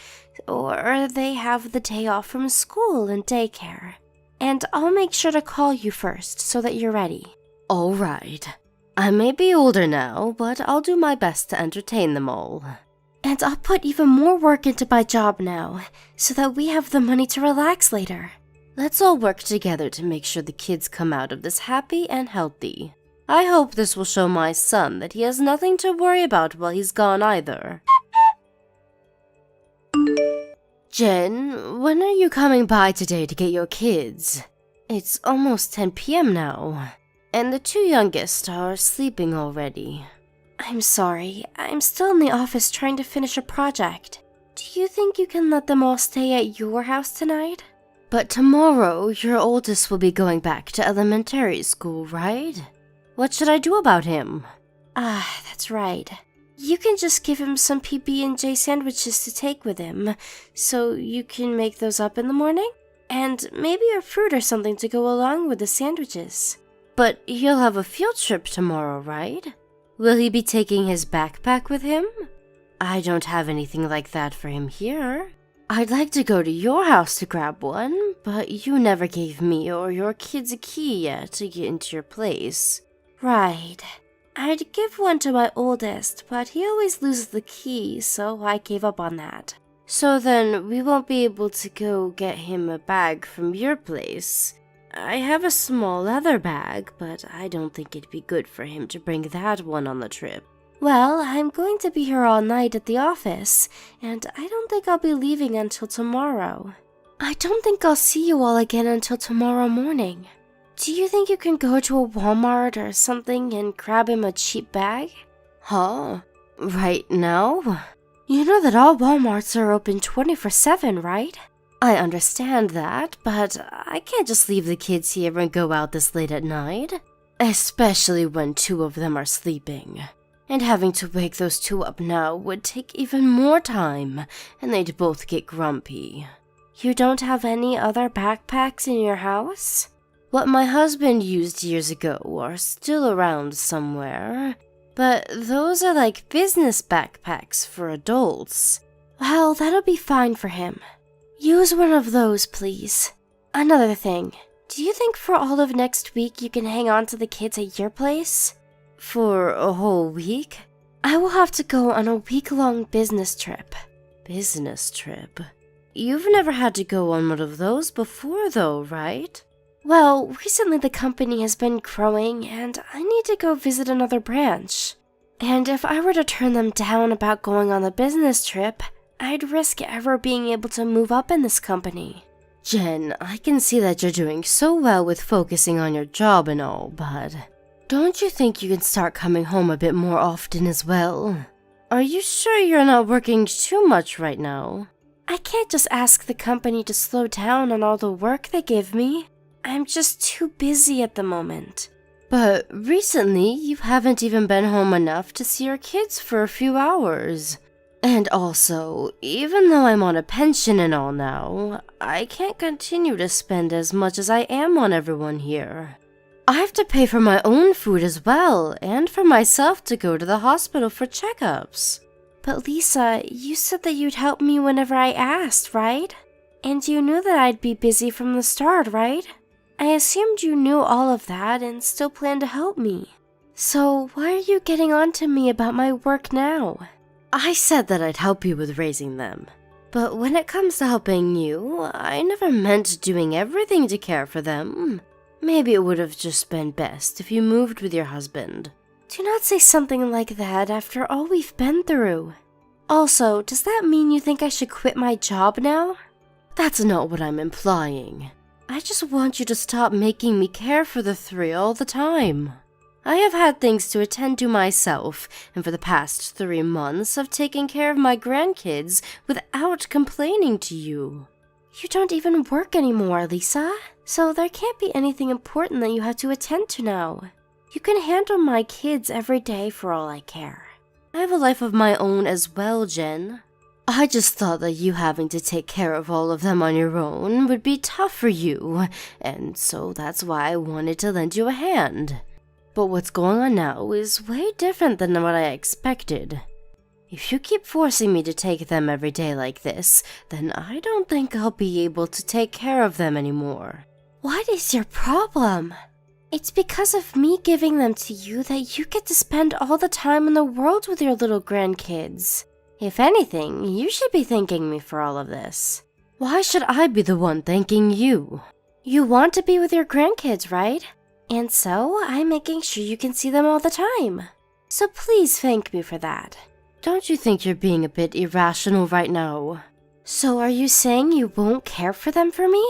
or they have the day off from school and daycare. And I'll make sure to call you first so that you're ready. Alright. I may be older now, but I'll do my best to entertain them all. And I'll put even more work into my job now, so that we have the money to relax later. Let's all work together to make sure the kids come out of this happy and healthy. I hope this will show my son that he has nothing to worry about while he's gone either. Jen, when are you coming by today to get your kids? It's almost 10 p.m. now, and the two youngest are sleeping already. I'm sorry, I'm still in the office trying to finish a project. Do you think you can let them all stay at your house tonight? But tomorrow, your oldest will be going back to elementary school, right? What should I do about him? That's right. You can just give him some PB&J sandwiches to take with him, so you can make those up in the morning? And maybe a fruit or something to go along with the sandwiches. But he'll have a field trip tomorrow, right? Will he be taking his backpack with him? I don't have anything like that for him here. I'd like to go to your house to grab one, but you never gave me or your kids a key yet to get into your place. Right. I'd give one to my oldest, but he always loses the key, so I gave up on that. So then we won't be able to go get him a bag from your place. I have a small leather bag, but I don't think it'd be good for him to bring that one on the trip. Well, I'm going to be here all night at the office, and I don't think I'll be leaving until tomorrow. I don't think I'll see you all again until tomorrow morning. Do you think you can go to a Walmart or something and grab him a cheap bag? Huh? Right now? You know that all Walmarts are open 24/7, right? I understand that, but I can't just leave the kids here and go out this late at night. Especially when two of them are sleeping. And having to wake those two up now would take even more time, and they'd both get grumpy. You don't have any other backpacks in your house? What my husband used years ago are still around somewhere, but those are like business backpacks for adults. Well, that'll be fine for him. Use one of those, please. Another thing, do you think for all of next week you can hang on to the kids at your place? For a whole week? I will have to go on a week-long business trip. Business trip? You've never had to go on one of those before though, right? Well, recently the company has been growing and I need to go visit another branch. And if I were to turn them down about going on the business trip, I'd risk ever being able to move up in this company. Jen, I can see that you're doing so well with focusing on your job and all, but don't you think you can start coming home a bit more often as well? Are you sure you're not working too much right now? I can't just ask the company to slow down on all the work they give me. I'm just too busy at the moment. But recently, you haven't even been home enough to see your kids for a few hours. And also, even though I'm on a pension and all now, I can't continue to spend as much as I am on everyone here. I have to pay for my own food as well, and for myself to go to the hospital for checkups. But Lisa, you said that you'd help me whenever I asked, right? And you knew that I'd be busy from the start, right? I assumed you knew all of that and still planned to help me. So why are you getting on to me about my work now? I said that I'd help you with raising them. But when it comes to helping you, I never meant doing everything to care for them. Maybe it would have just been best if you moved with your husband. Do not say something like that after all we've been through. Also, does that mean you think I should quit my job now? That's not what I'm implying. I just want you to stop making me care for the three all the time. I have had things to attend to myself, and for the past 3 months I've taken care of my grandkids without complaining to you. You don't even work anymore, Lisa, so there can't be anything important that you have to attend to now. You can handle my kids every day for all I care. I have a life of my own as well, Jen. I just thought that you having to take care of all of them on your own would be tough for you, and so that's why I wanted to lend you a hand. But what's going on now is way different than what I expected. If you keep forcing me to take them every day like this, then I don't think I'll be able to take care of them anymore. What is your problem? It's because of me giving them to you that you get to spend all the time in the world with your little grandkids. If anything, you should be thanking me for all of this. Why should I be the one thanking you? You want to be with your grandkids, right? And so, I'm making sure you can see them all the time. So please thank me for that. Don't you think you're being a bit irrational right now? So are you saying you won't care for them for me?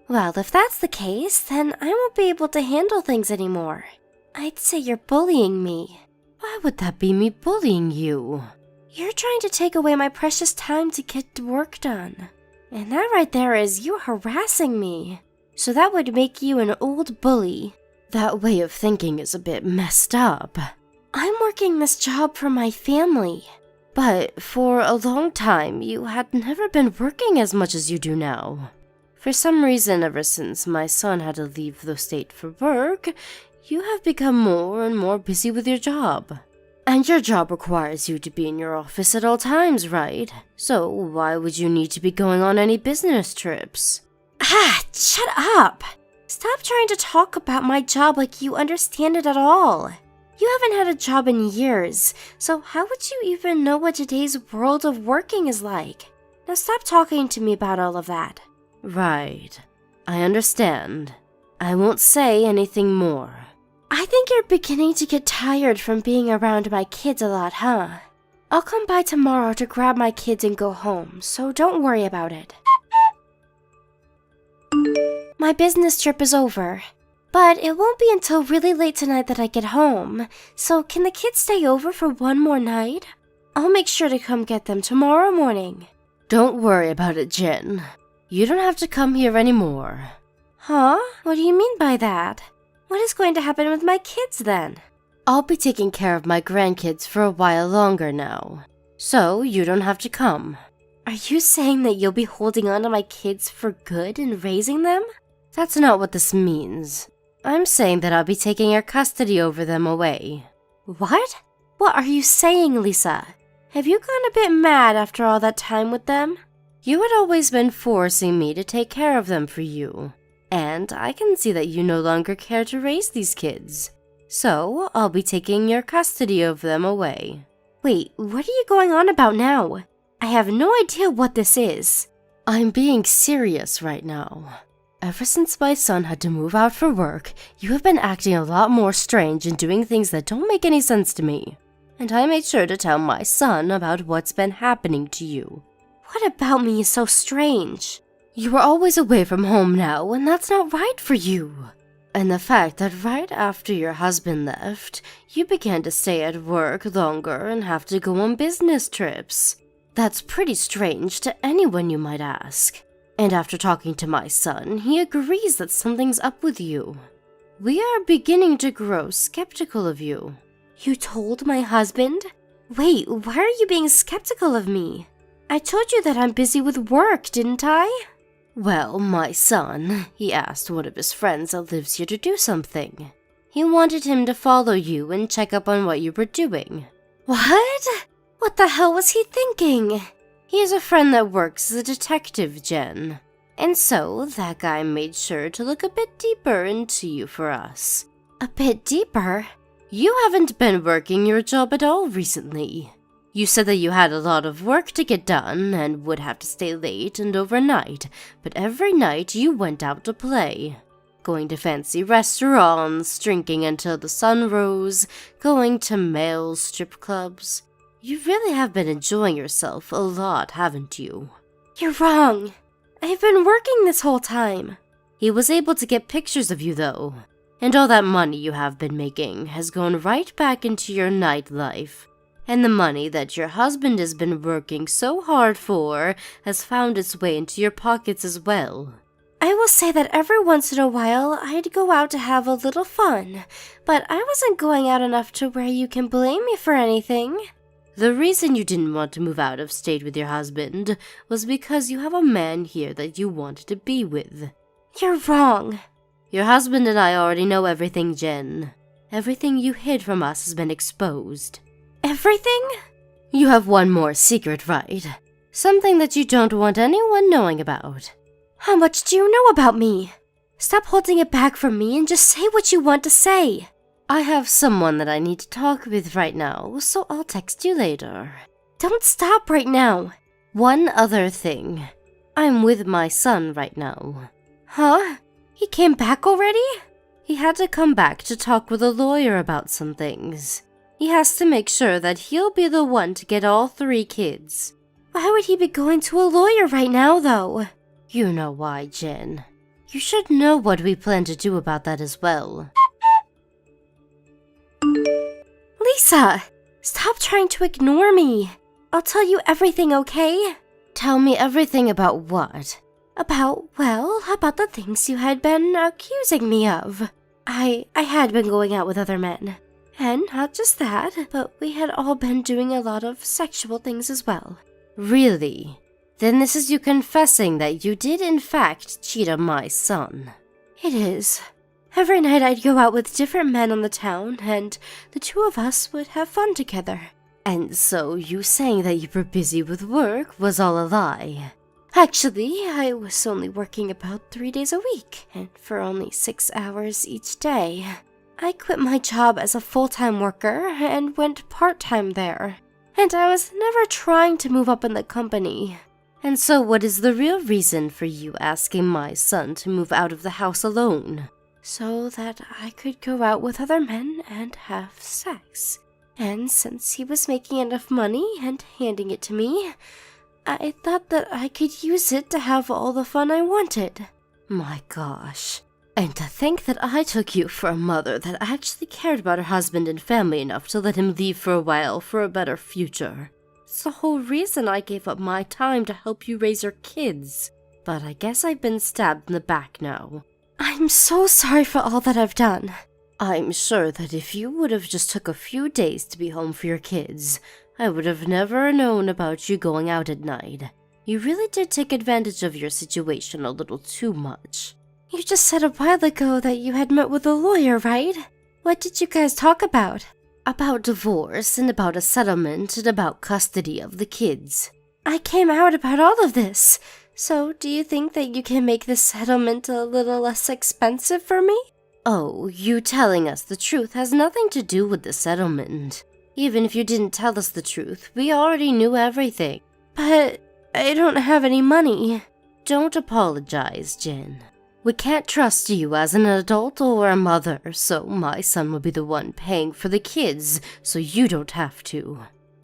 Well, if that's the case, then I won't be able to handle things anymore. I'd say you're bullying me. Why would that be me bullying you? You're trying to take away my precious time to get the work done. And that right there is you harassing me. So that would make you an old bully. That way of thinking is a bit messed up. I'm working this job for my family. But for a long time, you had never been working as much as you do now. For some reason, ever since my son had to leave the state for work, you have become more and more busy with your job. And your job requires you to be in your office at all times, right? So why would you need to be going on any business trips? Shut up! Stop trying to talk about my job like you understand it at all. You haven't had a job in years, so how would you even know what today's world of working is like? Now stop talking to me about all of that. Right. I understand. I won't say anything more. I think you're beginning to get tired from being around my kids a lot, huh? I'll come by tomorrow to grab my kids and go home, so don't worry about it. My business trip is over, but it won't be until really late tonight that I get home, so can the kids stay over for one more night? I'll make sure to come get them tomorrow morning. Don't worry about it, Jen. You don't have to come here anymore. Huh? What do you mean by that? What is going to happen with my kids then? I'll be taking care of my grandkids for a while longer now, so you don't have to come. Are you saying that you'll be holding on to my kids for good and raising them? That's not what this means. I'm saying that I'll be taking your custody over them away. What? What are you saying, Lisa? Have you gone a bit mad after all that time with them? You had always been forcing me to take care of them for you, and I can see that you no longer care to raise these kids. So I'll be taking your custody of them away. Wait, what are you going on about now? I have no idea what this is. I'm being serious right now. Ever since my son had to move out for work, you have been acting a lot more strange and doing things that don't make any sense to me. And I made sure to tell my son about what's been happening to you. What about me is so strange? You are always away from home now, and that's not right for you. And the fact that right after your husband left, you began to stay at work longer and have to go on business trips. That's pretty strange to anyone, you might ask. And after talking to my son, he agrees that something's up with you. We are beginning to grow skeptical of you. You told my husband? Wait, why are you being skeptical of me? I told you that I'm busy with work, didn't I? Well, my son, he asked one of his friends that lives here to do something. He wanted him to follow you and check up on what you were doing. What? What the hell was he thinking? He has a friend that works as a detective, Jen. And so, that guy made sure to look a bit deeper into you for us. A bit deeper? You haven't been working your job at all recently. You said that you had a lot of work to get done and would have to stay late and overnight, but every night you went out to play. Going to fancy restaurants, drinking until the sun rose, going to male strip clubs. You really have been enjoying yourself a lot, haven't you? You're wrong. I've been working this whole time. He was able to get pictures of you, though. And all that money you have been making has gone right back into your nightlife. And the money that your husband has been working so hard for has found its way into your pockets as well. I will say that every once in a while I'd go out to have a little fun, but I wasn't going out enough to where you can blame me for anything. The reason you didn't want to move out of state with your husband was because you have a man here that you wanted to be with. You're wrong. Your husband and I already know everything, Jen. Everything you hid from us has been exposed. Everything? You have one more secret, right? Something that you don't want anyone knowing about. How much do you know about me? Stop holding it back from me and just say what you want to say. I have someone that I need to talk with right now, so I'll text you later. Don't stop right now. One other thing. I'm with my son right now. Huh? He came back already? He had to come back to talk with a lawyer about some things. He has to make sure that he'll be the one to get all 3 kids. Why would he be going to a lawyer right now, though? You know why, Jen. You should know what we plan to do about that as well. Lisa! Stop trying to ignore me. I'll tell you everything, okay? Tell me everything about what? About the things you had been accusing me of. I had been going out with other men. And not just that, but we had all been doing a lot of sexual things as well. Really? Then this is you confessing that you did in fact cheat on my son. It is. Every night I'd go out with different men on the town, and the 2 of us would have fun together. And so you saying that you were busy with work was all a lie. Actually, I was only working about 3 days a week, and for only 6 hours each day. I quit my job as a full-time worker and went part-time there. And I was never trying to move up in the company. And so what is the real reason for you asking my son to move out of the house alone? So that I could go out with other men and have sex. And since he was making enough money and handing it to me, I thought that I could use it to have all the fun I wanted. My gosh. And to think that I took you for a mother that actually cared about her husband and family enough to let him leave for a while for a better future. It's the whole reason I gave up my time to help you raise your kids. But I guess I've been stabbed in the back now. I'm so sorry for all that I've done. I'm sure that if you would have just took a few days to be home for your kids, I would have never known about you going out at night. You really did take advantage of your situation a little too much. You just said a while ago that you had met with a lawyer, right? What did you guys talk about? About divorce, and about a settlement, and about custody of the kids. I came out about all of this. So, do you think that you can make this settlement a little less expensive for me? Oh, you telling us the truth has nothing to do with the settlement. Even if you didn't tell us the truth, we already knew everything. But I don't have any money. Don't apologize, Jen. We can't trust you as an adult or a mother, so my son will be the one paying for the kids, so you don't have to.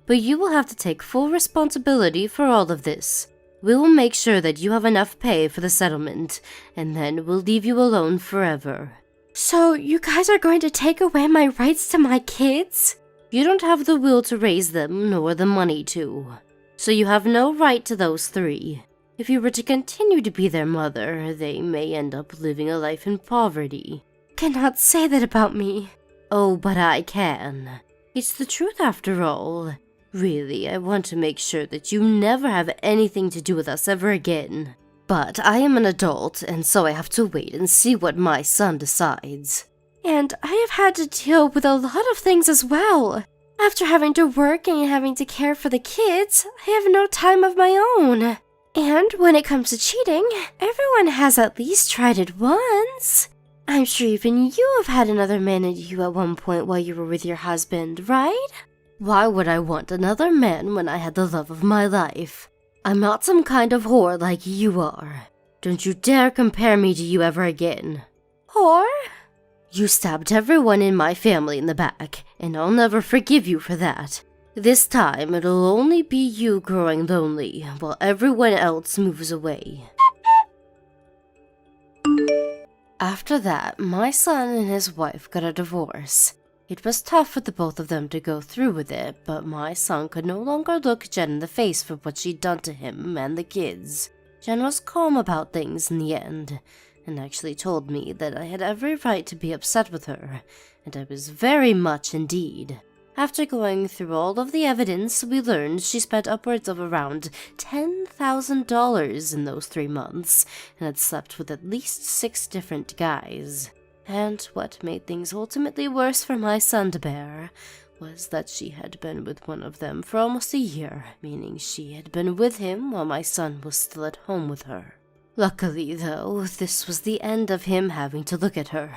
But you will have to take full responsibility for all of this. We will make sure that you have enough pay for the settlement, and then we'll leave you alone forever. So you guys are going to take away my rights to my kids? You don't have the will to raise them, nor the money to. So you have no right to those 3. If you were to continue to be their mother, they may end up living a life in poverty. Cannot say that about me. Oh, but I can. It's the truth after all. Really, I want to make sure that you never have anything to do with us ever again. But I am an adult, and so I have to wait and see what my son decides. And I have had to deal with a lot of things as well. After having to work and having to care for the kids, I have no time of my own. And when it comes to cheating, everyone has at least tried it once. I'm sure even you have had another man at you at one point while you were with your husband, right? Why would I want another man when I had the love of my life? I'm not some kind of whore like you are. Don't you dare compare me to you ever again. Whore? You stabbed everyone in my family in the back, and I'll never forgive you for that. This time, it'll only be you growing lonely, while everyone else moves away. After that, my son and his wife got a divorce. It was tough for the both of them to go through with it, but my son could no longer look Jen in the face for what she'd done to him and the kids. Jen was calm about things in the end, and actually told me that I had every right to be upset with her, and I was very much indeed. After going through all of the evidence, we learned she spent upwards of around $10,000 in those 3 months, and had slept with at least 6 different guys. And what made things ultimately worse for my son to bear was that she had been with one of them for almost a year, meaning she had been with him while my son was still at home with her. Luckily, though, this was the end of him having to look at her,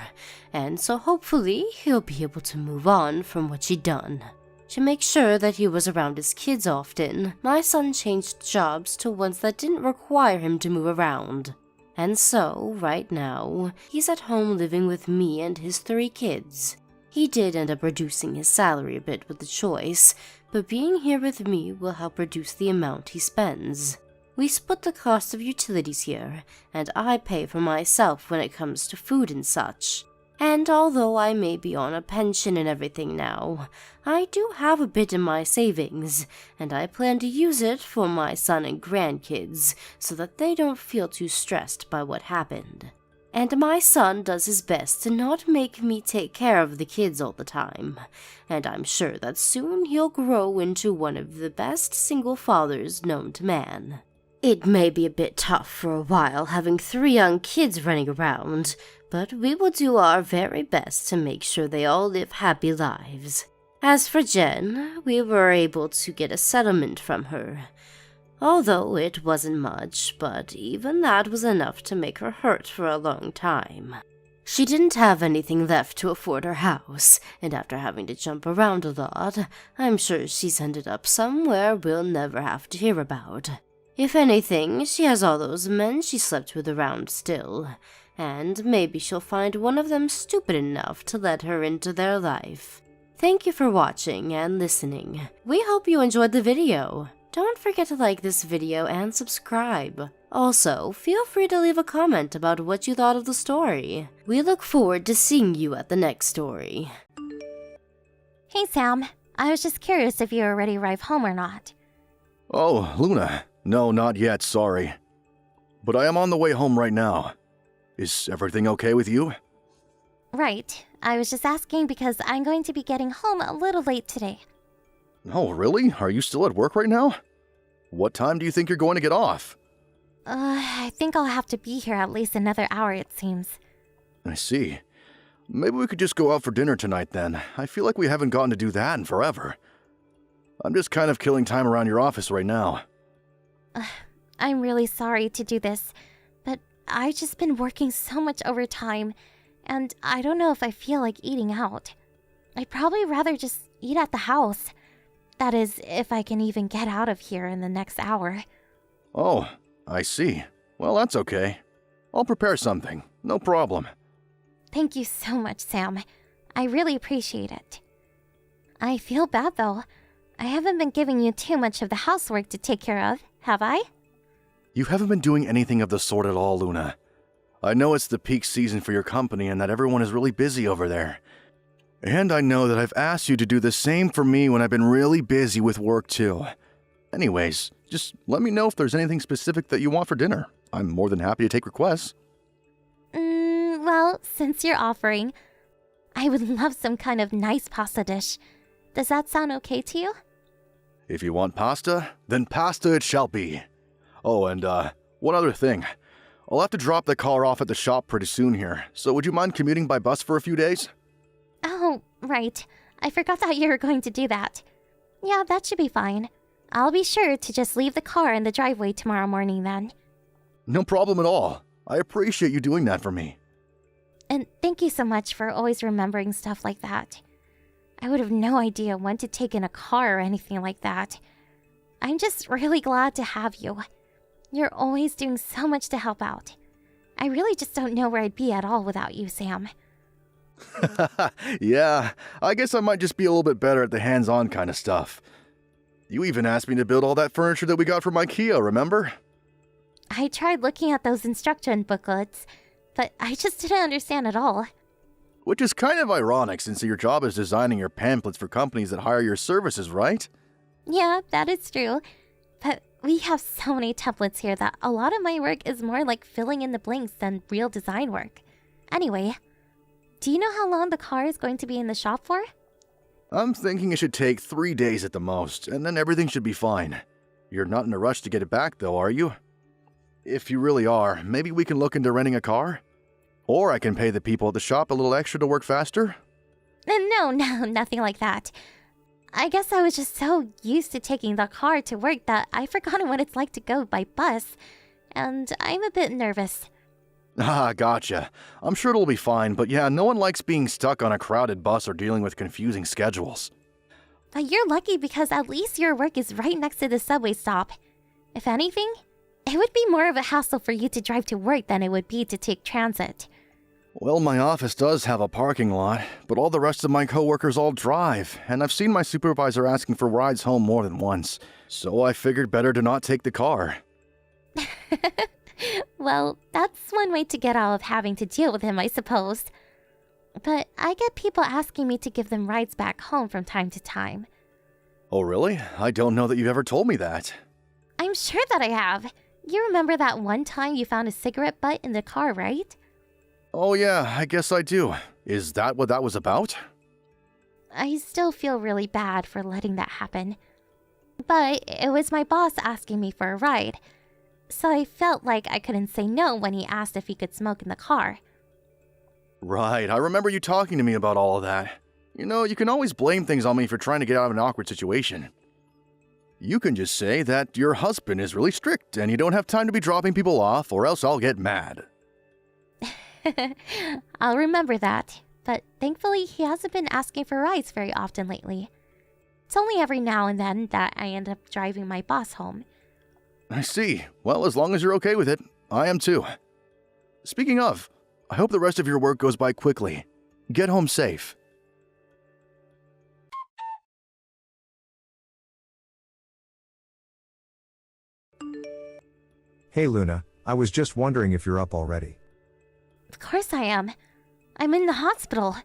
and so hopefully he'll be able to move on from what she'd done. To make sure that he was around his kids often, my son changed jobs to ones that didn't require him to move around. And so, right now, he's at home living with me and his 3 kids. He did end up reducing his salary a bit with the choice, but being here with me will help reduce the amount he spends. We split the cost of utilities here, and I pay for myself when it comes to food and such. And although I may be on a pension and everything now, I do have a bit in my savings, and I plan to use it for my son and grandkids so that they don't feel too stressed by what happened. And my son does his best to not make me take care of the kids all the time, and I'm sure that soon he'll grow into one of the best single fathers known to man. It may be a bit tough for a while having 3 young kids running around, but we will do our very best to make sure they all live happy lives. As for Jen, we were able to get a settlement from her. Although it wasn't much, but even that was enough to make her hurt for a long time. She didn't have anything left to afford her house, and after having to jump around a lot, I'm sure she's ended up somewhere we'll never have to hear about. If anything, she has all those men she slept with around still, and maybe she'll find one of them stupid enough to let her into their life. Thank you for watching and listening. We hope you enjoyed the video. Don't forget to like this video and subscribe. Also, feel free to leave a comment about what you thought of the story. We look forward to seeing you at the next story. Hey, Sam. I was just curious if you were ready to arrive home or not. Oh, Luna. No, not yet, sorry. But I am on the way home right now. Is everything okay with you? Right. I was just asking because I'm going to be getting home a little late today. Oh, really? Are you still at work right now? What time do you think you're going to get off? I think I'll have to be here at least another hour, it seems. I see. Maybe we could just go out for dinner tonight then. I feel like we haven't gotten to do that in forever. I'm just kind of killing time around your office right now. I'm really sorry to do this, but I've just been working so much overtime, and I don't know if I feel like eating out. I'd probably rather just eat at the house. That is, if I can even get out of here in the next hour. Oh, I see. Well, that's okay. I'll prepare something. No problem. Thank you so much, Sam. I really appreciate it. I feel bad, though. I haven't been giving you too much of the housework to take care of, have I? You haven't been doing anything of the sort at all, Luna. I know it's the peak season for your company and that everyone is really busy over there. And I know that I've asked you to do the same for me when I've been really busy with work too. Anyways, just let me know if there's anything specific that you want for dinner. I'm more than happy to take requests. Well, since you're offering, I would love some kind of nice pasta dish. Does that sound okay to you? If you want pasta, then pasta it shall be. Oh, and one other thing. I'll have to drop the car off at the shop pretty soon here, so would you mind commuting by bus for a few days? Oh, right. I forgot that you were going to do that. Yeah, that should be fine. I'll be sure to just leave the car in the driveway tomorrow morning then. No problem at all. I appreciate you doing that for me. And thank you so much for always remembering stuff like that. I would have no idea when to take in a car or anything like that. I'm just really glad to have you. You're always doing so much to help out. I really just don't know where I'd be at all without you, Sam. Yeah, I guess I might just be a little bit better at the hands-on kind of stuff. You even asked me to build all that furniture that we got from IKEA, remember? I tried looking at those instruction booklets, but I just didn't understand at all. Which is kind of ironic since your job is designing your pamphlets for companies that hire your services, right? Yeah, that is true. But we have so many templates here that a lot of my work is more like filling in the blanks than real design work. Anyway, do you know how long the car is going to be in the shop for? I'm thinking it should take 3 days at the most, and then everything should be fine. You're not in a rush to get it back, though, are you? If you really are, maybe we can look into renting a car? Or I can pay the people at the shop a little extra to work faster? No, nothing like that. I guess I was just so used to taking the car to work that I've forgotten what it's like to go by bus, and I'm a bit nervous. Ah, gotcha. I'm sure it'll be fine, but yeah, no one likes being stuck on a crowded bus or dealing with confusing schedules. But you're lucky because at least your work is right next to the subway stop. If anything, it would be more of a hassle for you to drive to work than it would be to take transit. Well, my office does have a parking lot, but all the rest of my coworkers all drive, and I've seen my supervisor asking for rides home more than once, so I figured better to not take the car. Well, that's one way to get out of having to deal with him, I suppose. But I get people asking me to give them rides back home from time to time. Oh, really? I don't know that you've ever told me that. I'm sure that I have. You remember that one time you found a cigarette butt in the car, right? Oh yeah, I guess I do. Is that what that was about? I still feel really bad for letting that happen. But it was my boss asking me for a ride. So I felt like I couldn't say no when he asked if he could smoke in the car. Right, I remember you talking to me about all of that. You know, you can always blame things on me for trying to get out of an awkward situation. You can just say that your husband is really strict and you don't have time to be dropping people off, or else I'll get mad. I'll remember that, but thankfully he hasn't been asking for rides very often lately. It's only every now and then that I end up driving my boss home. I see. Well, as long as you're okay with it, I am too. Speaking of, I hope the rest of your work goes by quickly. Get home safe. Hey Luna, I was just wondering if you're up already. Of course I am. I'm in the hospital.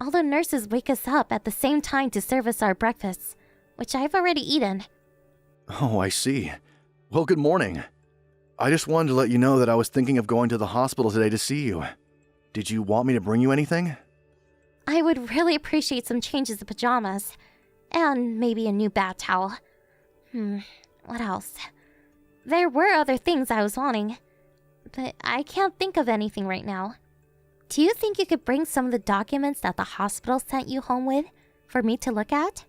All the nurses wake us up at the same time to serve us our breakfasts, which I've already eaten. Oh, I see. Well, good morning. I just wanted to let you know that I was thinking of going to the hospital today to see you. Did you want me to bring you anything? I would really appreciate some changes of pajamas. And maybe a new bath towel. What else? There were other things I was wanting, but I can't think of anything right now. Do you think you could bring some of the documents that the hospital sent you home with for me to look at?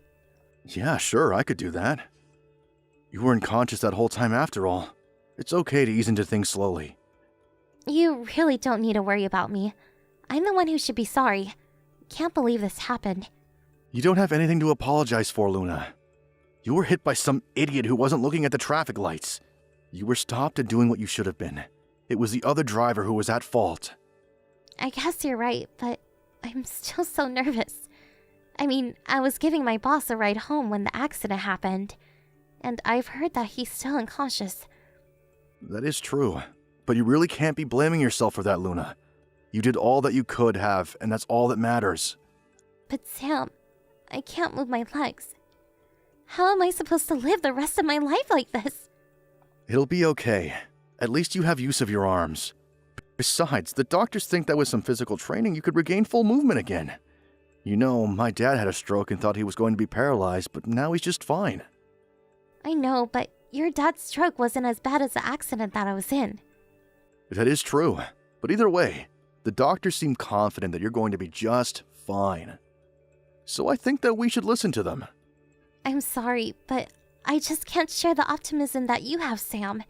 Yeah, sure, I could do that. You weren't conscious that whole time after all. It's okay to ease into things slowly. You really don't need to worry about me. I'm the one who should be sorry. Can't believe this happened. You don't have anything to apologize for, Luna. You were hit by some idiot who wasn't looking at the traffic lights. You were stopped and doing what you should have been. It was the other driver who was at fault. I guess you're right, but I'm still so nervous. I mean, I was giving my boss a ride home when the accident happened, and I've heard that he's still unconscious. That is true, but you really can't be blaming yourself for that, Luna. You did all that you could have, and that's all that matters. But Sam, I can't move my legs. How am I supposed to live the rest of my life like this? It'll be okay. At least you have use of your arms. Besides, the doctors think that with some physical training you could regain full movement again. You know, my dad had a stroke and thought he was going to be paralyzed, but now he's just fine. I know, but your dad's stroke wasn't as bad as the accident that I was in. That is true, but either way, the doctors seem confident that you're going to be just fine. So I think that we should listen to them. I'm sorry, but I just can't share the optimism that you have, Sam.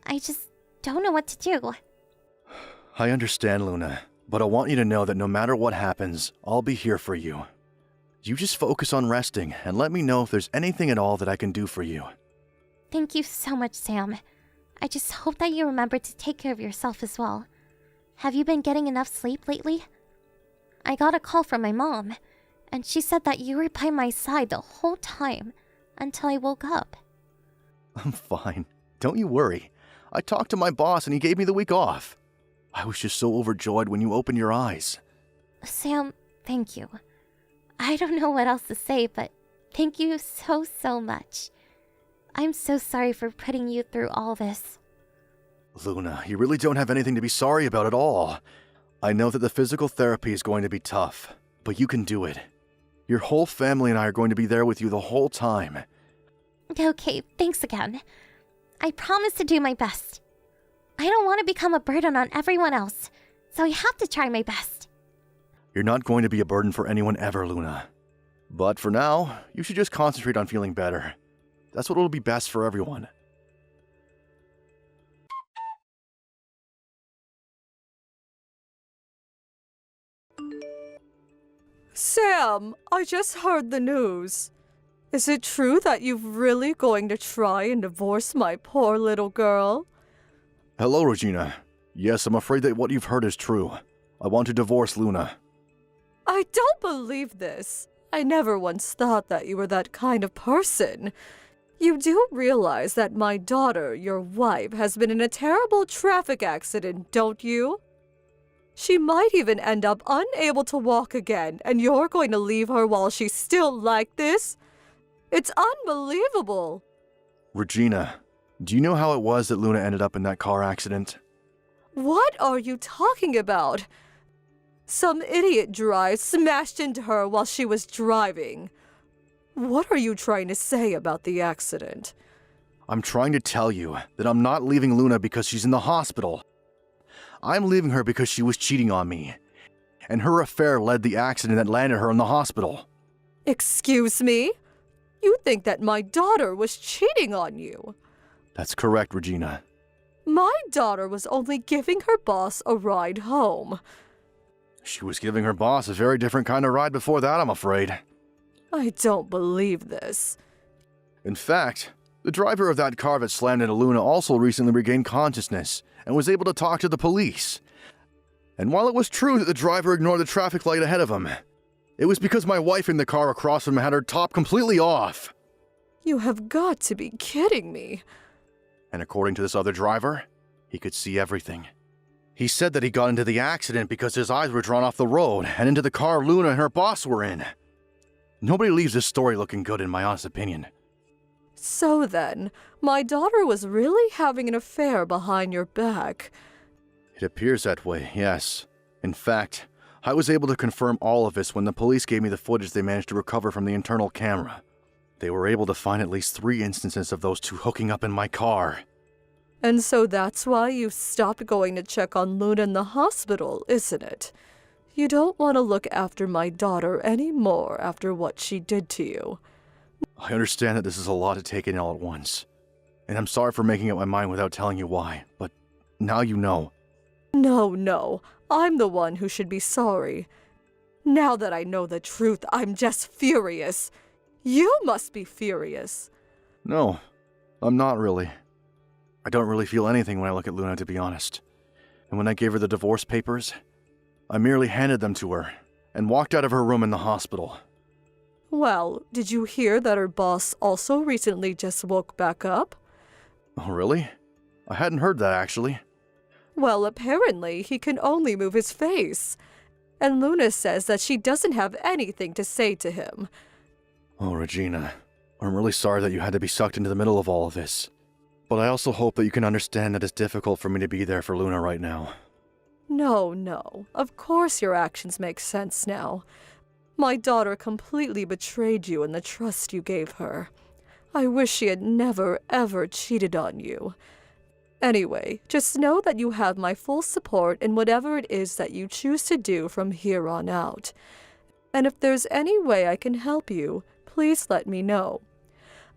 I just don't know what to do. I understand, Luna, but I want you to know that no matter what happens, I'll be here for you. You just focus on resting and let me know if there's anything at all that I can do for you. Thank you so much, Sam. I just hope that you remember to take care of yourself as well. Have you been getting enough sleep lately? I got a call from my mom, and she said that you were by my side the whole time until I woke up. I'm fine. Don't you worry. I talked to my boss and he gave me the week off. I was just so overjoyed when you opened your eyes. Sam, thank you. I don't know what else to say, but thank you so much. I'm so sorry for putting you through all this. Luna, you really don't have anything to be sorry about at all. I know that the physical therapy is going to be tough, but you can do it. Your whole family and I are going to be there with you the whole time. Okay, thanks again. I promise to do my best. I don't want to become a burden on everyone else, so I have to try my best. You're not going to be a burden for anyone ever, Luna. But for now, you should just concentrate on feeling better. That's what will be best for everyone. Sam, I just heard the news. Is it true that you're really going to try and divorce my poor little girl? Hello, Regina. Yes, I'm afraid that what you've heard is true. I want to divorce Luna. I don't believe this. I never once thought that you were that kind of person. You do realize that my daughter, your wife, has been in a terrible traffic accident, don't you? She might even end up unable to walk again, and you're going to leave her while she's still like this? It's unbelievable. Regina, do you know how it was that Luna ended up in that car accident? What are you talking about? Some idiot driver smashed into her while she was driving. What are you trying to say about the accident? I'm trying to tell you that I'm not leaving Luna because she's in the hospital. I'm leaving her because she was cheating on me. And her affair led the accident that landed her in the hospital. Excuse me? You think that my daughter was cheating on you? That's correct, Regina. My daughter was only giving her boss a ride home. She was giving her boss a very different kind of ride before that, I'm afraid. I don't believe this. In fact, the driver of that car that slammed into Luna also recently regained consciousness and was able to talk to the police. And while it was true that the driver ignored the traffic light ahead of him, it was because my wife in the car across from him had her top completely off. You have got to be kidding me. And according to this other driver, he could see everything. He said that he got into the accident because his eyes were drawn off the road and into the car Luna and her boss were in. Nobody leaves this story looking good, in my honest opinion. So then, my daughter was really having an affair behind your back. It appears that way, yes. In fact, I was able to confirm all of this when the police gave me the footage they managed to recover from the internal camera. They were able to find at least 3 instances of those two hooking up in my car. And so that's why you stopped going to check on Luna in the hospital, isn't it? You don't want to look after my daughter anymore after what she did to you. I understand that this is a lot to take in all at once. And I'm sorry for making up my mind without telling you why, but now you know. No, I'm the one who should be sorry. Now that I know the truth, I'm just furious. You must be furious. No, I'm not really. I don't really feel anything when I look at Luna, to be honest. And when I gave her the divorce papers, I merely handed them to her and walked out of her room in the hospital. Well, did you hear that her boss also recently just woke back up? Oh, really? I hadn't heard that, actually. Well, apparently he can only move his face. And Luna says that she doesn't have anything to say to him. Oh, Regina, I'm really sorry that you had to be sucked into the middle of all of this. But I also hope that you can understand that it's difficult for me to be there for Luna right now. No. Of course your actions make sense now. My daughter completely betrayed you in the trust you gave her. I wish she had never, ever cheated on you. Anyway, just know that you have my full support in whatever it is that you choose to do from here on out. And if there's any way I can help you, please let me know.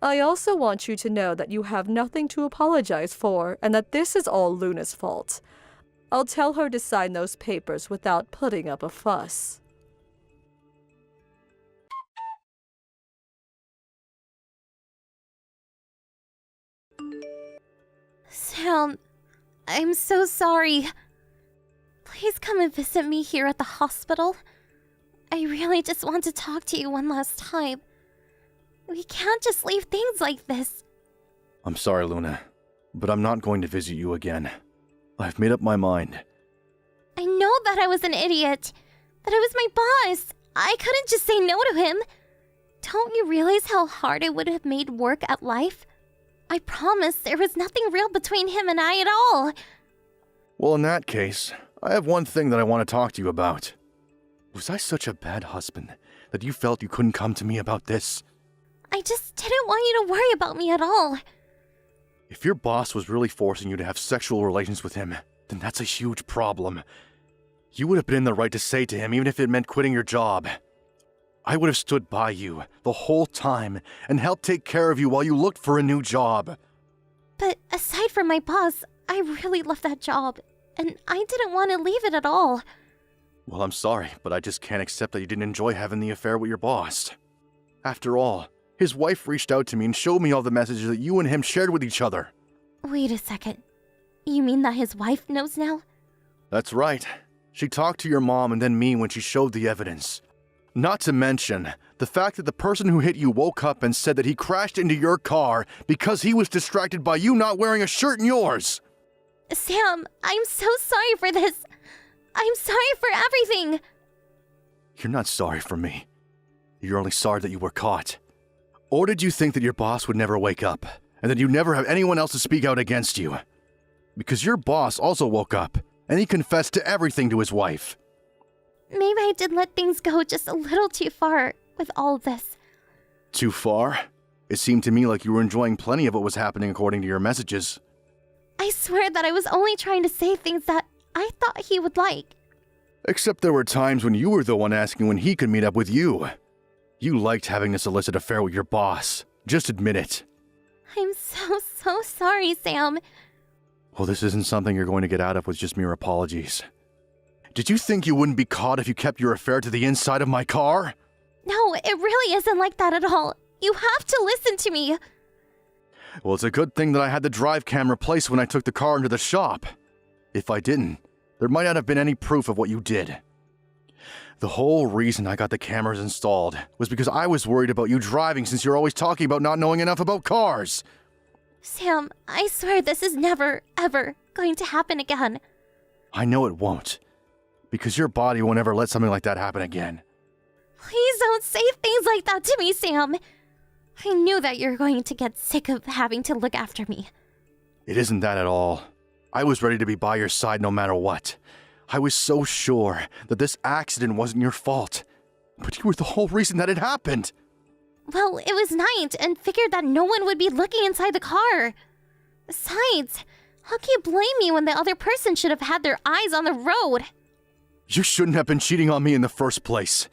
I also want you to know that you have nothing to apologize for and that this is all Luna's fault. I'll tell her to sign those papers without putting up a fuss. Sam, Sam, I'm so sorry. Please come and visit me here at the hospital. I really just want to talk to you one last time. We can't just leave things like this. I'm sorry, Luna, but I'm not going to visit you again. I've made up my mind. I know that I was an idiot, that I was my boss. I couldn't just say no to him. Don't you realize how hard it would have made work at life? I promise there was nothing real between him and I at all. Well, in that case, I have one thing that I want to talk to you about. Was I such a bad husband that you felt you couldn't come to me about this? I just didn't want you to worry about me at all. If your boss was really forcing you to have sexual relations with him, then that's a huge problem. You would have been in the right to say to him, even if it meant quitting your job. I would have stood by you the whole time and helped take care of you while you looked for a new job. But aside from my boss, I really love that job, and I didn't want to leave it at all. Well, I'm sorry, but I just can't accept that you didn't enjoy having the affair with your boss. After all, his wife reached out to me and showed me all the messages that you and him shared with each other. Wait a second. You mean that his wife knows now? That's right. She talked to your mom and then me when she showed the evidence. Not to mention, the fact that the person who hit you woke up and said that he crashed into your car because he was distracted by you not wearing a shirt in yours. Sam, I'm so sorry for this. I'm sorry for everything. You're not sorry for me. You're only sorry that you were caught. Or did you think that your boss would never wake up, and that you'd never have anyone else to speak out against you? Because your boss also woke up, and he confessed to everything to his wife. Maybe I did let things go just a little too far with all of this. Too far? It seemed to me like you were enjoying plenty of what was happening according to your messages. I swear that I was only trying to say things that I thought he would like. Except there were times when you were the one asking when he could meet up with you. You liked having this illicit affair with your boss. Just admit it. I'm so sorry, Sam. Well, this isn't something you're going to get out of with just mere apologies. Did you think you wouldn't be caught if you kept your affair to the inside of my car? No, it really isn't like that at all. You have to listen to me. Well, it's a good thing that I had the drive cam replaced when I took the car into the shop. If I didn't, there might not have been any proof of what you did. The whole reason I got the cameras installed was because I was worried about you driving since you're always talking about not knowing enough about cars. Sam, I swear this is never, ever going to happen again. I know it won't. Because your body won't ever let something like that happen again. Please don't say things like that to me, Sam. I knew that you're going to get sick of having to look after me. It isn't that at all. I was ready to be by your side no matter what. I was so sure that this accident wasn't your fault. But you were the whole reason that it happened. Well, it was night and figured that no one would be looking inside the car. Besides, how can you blame me when the other person should have had their eyes on the road? You shouldn't have been cheating on me in the first place.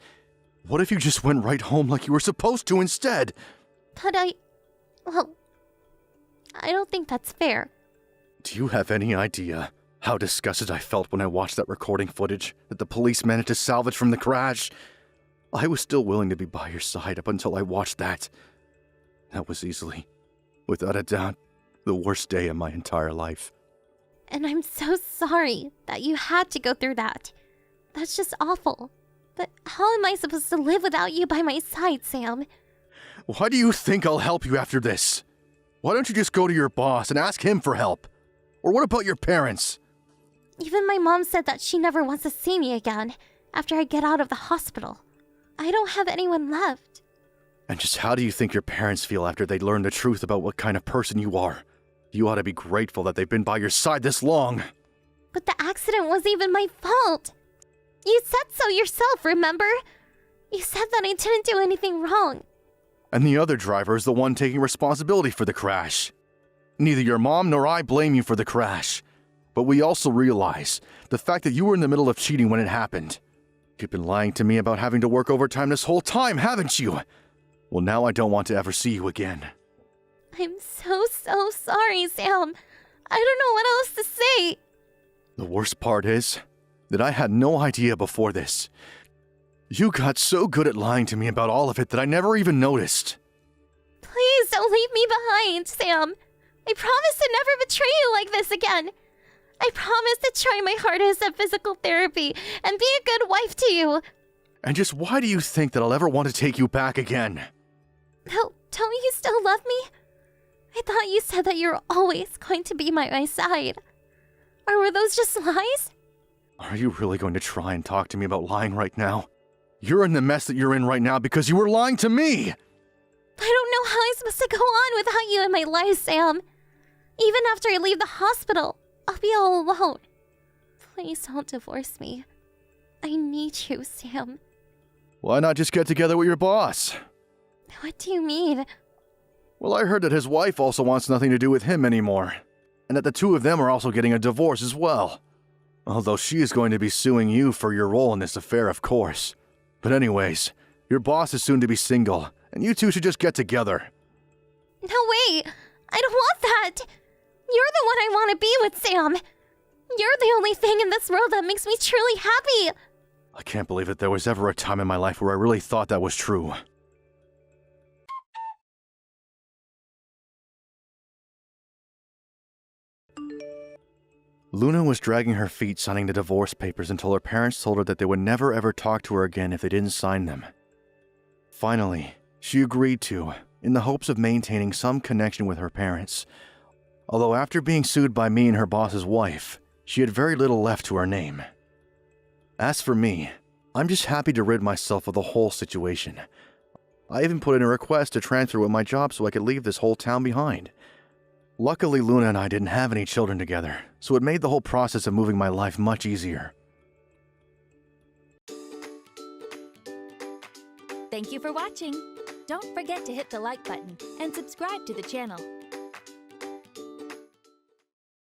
What if you just went right home like you were supposed to instead? But I don't think that's fair. Do you have any idea how disgusted I felt when I watched that recording footage that the police managed to salvage from the crash? I was still willing to be by your side up until I watched that. That was easily, without a doubt, the worst day of my entire life. And I'm so sorry that you had to go through that. That's just awful. But how am I supposed to live without you by my side, Sam? Why do you think I'll help you after this? Why don't you just go to your boss and ask him for help? Or what about your parents? Even my mom said that she never wants to see me again after I get out of the hospital. I don't have anyone left. And just how do you think your parents feel after they learn the truth about what kind of person you are? You ought to be grateful that they've been by your side this long. But the accident wasn't even my fault. You said so yourself, remember? You said that I didn't do anything wrong. And the other driver is the one taking responsibility for the crash. Neither your mom nor I blame you for the crash. But we also realize the fact that you were in the middle of cheating when it happened. You've been lying to me about having to work overtime this whole time, haven't you? Well, now I don't want to ever see you again. I'm so sorry, Sam. I don't know what else to say. The worst part is that I had no idea before this. You got so good at lying to me about all of it that I never even noticed. Please don't leave me behind, Sam. I promise to never betray you like this again. I promise to try my hardest at physical therapy and be a good wife to you. And just why do you think that I'll ever want to take you back again? No, don't you still love me? I thought you said that you're always going to be by my side. Or were those just lies? Are you really going to try and talk to me about lying right now? You're in the mess that you're in right now because you were lying to me! I don't know how I'm supposed to go on without you in my life, Sam. Even after I leave the hospital, I'll be all alone. Please don't divorce me. I need you, Sam. Why not just get together with your boss? What do you mean? Well, I heard that his wife also wants nothing to do with him anymore, and that the two of them are also getting a divorce as well. Although she is going to be suing you for your role in this affair, of course. But anyways, your boss is soon to be single, and you two should just get together. No way! I don't want that! You're the one I want to be with, Sam! You're the only thing in this world that makes me truly happy! I can't believe that there was ever a time in my life where I really thought that was true. Luna was dragging her feet signing the divorce papers until her parents told her that they would never ever talk to her again if they didn't sign them. Finally, she agreed to, in the hopes of maintaining some connection with her parents. Although after being sued by me and her boss's wife, she had very little left to her name. As for me, I'm just happy to rid myself of the whole situation. I even put in a request to transfer with my job so I could leave this whole town behind. Luckily, Luna and I didn't have any children together, so it made the whole process of moving my life much easier. Thank you for watching. Don't forget to hit the like button and subscribe to the channel.